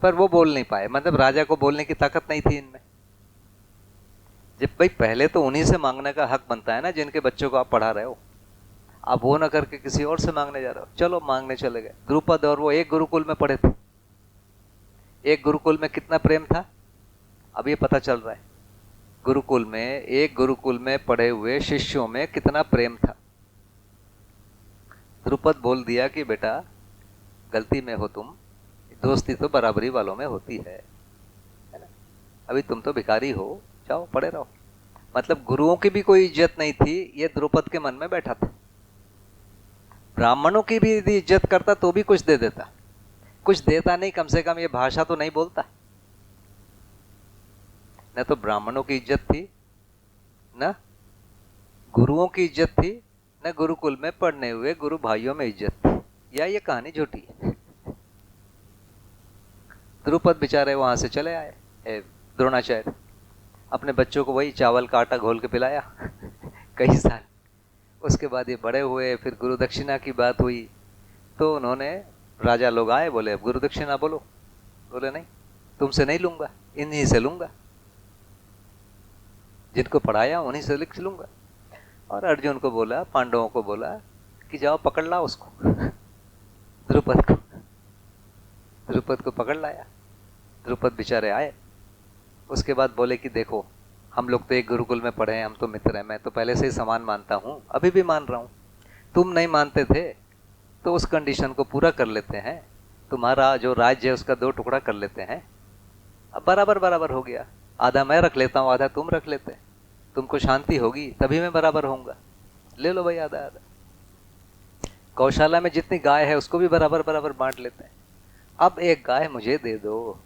पर वो बोल नहीं पाए, मतलब राजा को बोलने की ताकत नहीं थी इनमें। जब भाई पहले तो उन्हीं से मांगने का हक बनता है ना, जिनके बच्चों को आप पढ़ा रहे हो। आप वो ना करके किसी और से मांगने जा रहे हो। चलो मांगने चले गए। द्रुपद और वो एक गुरुकुल में पढ़े थे। एक गुरुकुल में कितना प्रेम था अब ये पता चल रहा है। गुरुकुल में, एक गुरुकुल में पढ़े हुए शिष्यों में कितना प्रेम था। द्रुपद बोल दिया कि बेटा गलती में हो तुम, दोस्ती तो बराबरी वालों में होती है ना। अभी तुम तो भिखारी हो, जाओ पढ़े रहो। मतलब गुरुओं की भी कोई इज्जत नहीं थी, ये द्रुपद के मन में बैठा था। ब्राह्मणों की भी यदि इज्जत करता तो भी कुछ दे देता, कुछ देता नहीं, कम से कम ये भाषा तो नहीं बोलता। न तो ब्राह्मणों की इज्जत थी, न गुरुओं की इज्जत थी, न गुरुकुल में पढ़ने हुए गुरु भाइयों में इज्जत थी। या ये कहानी झूठी है। द्रुपद बेचारे वहां से चले आए। द्रोणाचार्य अपने बच्चों को वही चावल का आटा घोल के पिलाया कई साल। उसके बाद ये बड़े हुए, फिर गुरु दक्षिणा की बात हुई तो उन्होंने, राजा लोग आए, बोले गुरु दक्षिणा बोलो। बोले नहीं, तुमसे नहीं लूंगा, इन्हीं से लूंगा, जिनको पढ़ाया उन्हीं से लिख लूंगा। और अर्जुन को बोला, पांडवों को बोला कि जाओ पकड़ लाओ उसको, द्रुपद को। द्रुपद को पकड़ लाया। द्रुपद बेचारे आए। उसके बाद बोले कि देखो हम लोग तो एक गुरुकुल में पढ़े हैं, हम तो मित्र हैं, मैं तो पहले से ही समान मानता हूँ, अभी भी मान रहा हूँ। तुम नहीं मानते थे तो उस कंडीशन को पूरा कर लेते हैं, तुम्हारा जो राज्य है उसका 2 टुकड़ा कर लेते हैं। अब बराबर बराबर हो गया, आधा मैं रख लेता हूँ, आधा तुम रख लेते हैं, तुमको शांति होगी तभी मैं बराबर होऊंगा। ले लो भाई आधा आधा। गौशाला में जितनी गाय है उसको भी बराबर बराबर बांट लेते हैं। अब एक गाय मुझे दे दो,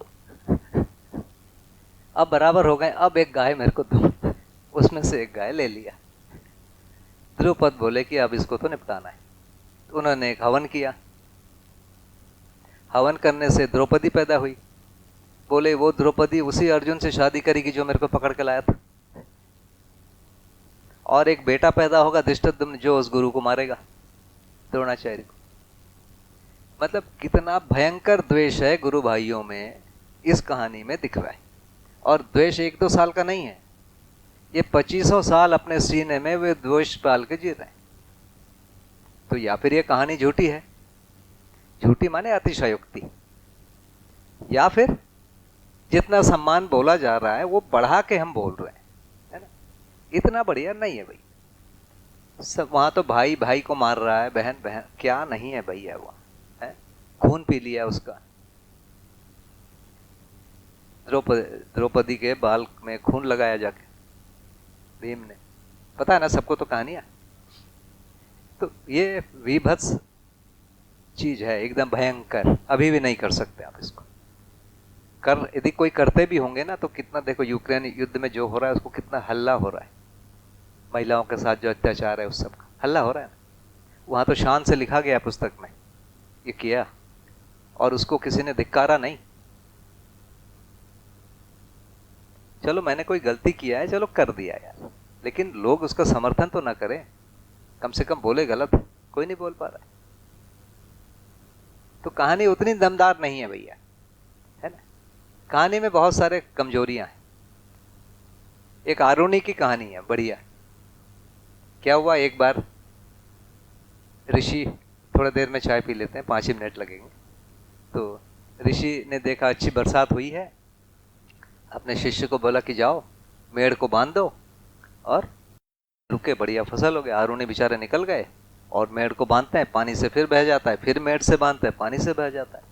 अब बराबर हो गए, अब एक गाय मेरे को दो। उसमें से एक गाय ले लिया। द्रुपद बोले कि अब इसको तो निपटाना है। तो उन्होंने एक हवन किया। हवन करने से द्रौपदी पैदा हुई। बोले वो द्रौपदी उसी अर्जुन से शादी करेगी जो मेरे को पकड़ के लाया था। और एक बेटा पैदा होगा धृष्टद्युम्न, जो उस गुरु को मारेगा, द्रोणाचार्य को। मतलब कितना भयंकर द्वेष है गुरु भाइयों में, इस कहानी में दिख रहा है। और द्वेष 1-2 साल का नहीं है, ये 2500 साल अपने सीने में वे द्वेष पाल के जी रहे हैं। तो या फिर ये कहानी झूठी है, झूठी माने अतिशयोक्ति, या फिर जितना सम्मान बोला जा रहा है वो बढ़ा के हम बोल रहे हैं, है ना। इतना बढ़िया नहीं है भाई। सब वहां तो भाई भाई को मार रहा है, बहन बहन, क्या नहीं है भैया, वहां है खून पी लिया उसका। द्रौपदी के बाल में खून लगाया जाके भीम ने, पता है ना सबको तो कहानियां। तो ये विभत्स चीज है, एकदम भयंकर, अभी भी नहीं कर सकते आप इसको। कर यदि कोई करते भी होंगे ना तो कितना, देखो यूक्रेन युद्ध में जो हो रहा है उसको कितना हल्ला हो रहा है, महिलाओं के साथ जो अत्याचार है उस सब का हल्ला हो रहा है ना। वहां तो शान से लिखा गया पुस्तक में ये किया, और उसको किसी ने धिक्कारा नहीं। चलो मैंने कोई गलती किया है, चलो कर दिया यार, लेकिन लोग उसका समर्थन तो ना करें, कम से कम बोले गलत, कोई नहीं बोल पा रहा है। तो कहानी उतनी दमदार नहीं है भैया, है ना। कहानी में बहुत सारे कमजोरियां हैं। एक आरुणि की कहानी है बढ़िया। क्या हुआ, एक बार ऋषि, थोड़ा देर में चाय पी लेते हैं, 5 ही मिनट लगेंगे। तो ऋषि ने देखा अच्छी बरसात हुई है, अपने शिष्य को बोला कि जाओ मेड़ को बांध दो और रुके, बढ़िया फसल हो गया। आरुणि बेचारे निकल गए और मेड़ को बांधते हैं, पानी से फिर बह जाता है, फिर मेड़ से बांधते हैं, पानी से बह जाता है।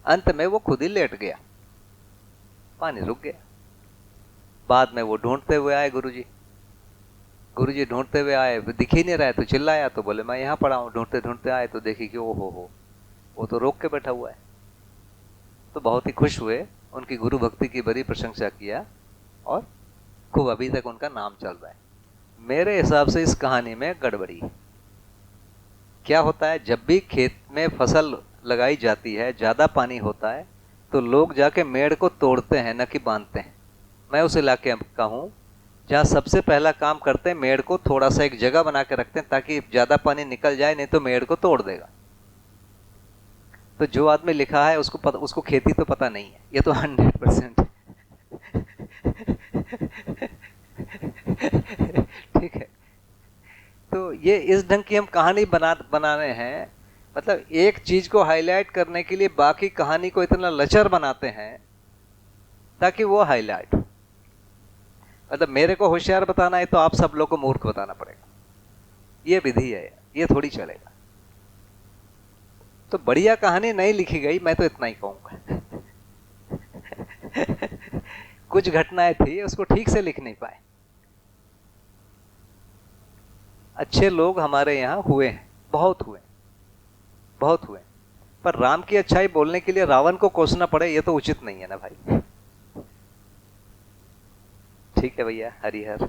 अंत में वो खुद ही लेट गया, पानी रुक गया। बाद में वो ढूंढते हुए आए गुरुजी ढूंढते हुए आए, दिख ही नहीं रहा है, तो चिल्लाया, तो बोले मैं यहाँ पड़ा हूँ। ढूंढते ढूंढते आए तो देखी कि ओ हो वो तो रोक के बैठा हुआ है। तो बहुत ही खुश हुए, उनकी गुरु भक्ति की बड़ी प्रशंसा किया और खूब अभी तक उनका नाम चल रहा है। मेरे हिसाब से इस कहानी में गड़बड़ी है। क्या होता है, जब भी खेत में फसल लगाई जाती है, ज्यादा पानी होता है, तो लोग जाके मेड़ को तोड़ते हैं, न कि बांधते हैं। मैं उस इलाके का हूँ जहाँ सबसे पहला काम करते हैं, मेड़ को थोड़ा सा एक जगह बना के रखते हैं ताकि ज्यादा पानी निकल जाए, नहीं तो मेड़ को तोड़ देगा। तो जो आदमी लिखा है उसको खेती तो पता नहीं है, ये तो 100% ठीक है। तो ये इस ढंग की हम कहानी बनाने हैं, मतलब एक चीज को हाईलाइट करने के लिए बाकी कहानी को इतना लचर बनाते हैं ताकि वो हाईलाइट हो। मतलब मेरे को होशियार बताना है तो आप सब लोग को मूर्ख बताना पड़ेगा, ये विधि है, ये थोड़ी चलेगा। तो बढ़िया कहानी नहीं लिखी गई, मैं तो इतना ही कहूंगा। कुछ घटनाएं थी उसको ठीक से लिख नहीं पाए। अच्छे लोग हमारे यहाँ हुए हैं, बहुत हुए, पर राम की अच्छाई बोलने के लिए रावण को कोसना पड़े, ये तो उचित नहीं है ना भाई। ठीक है भैया, हरिहर।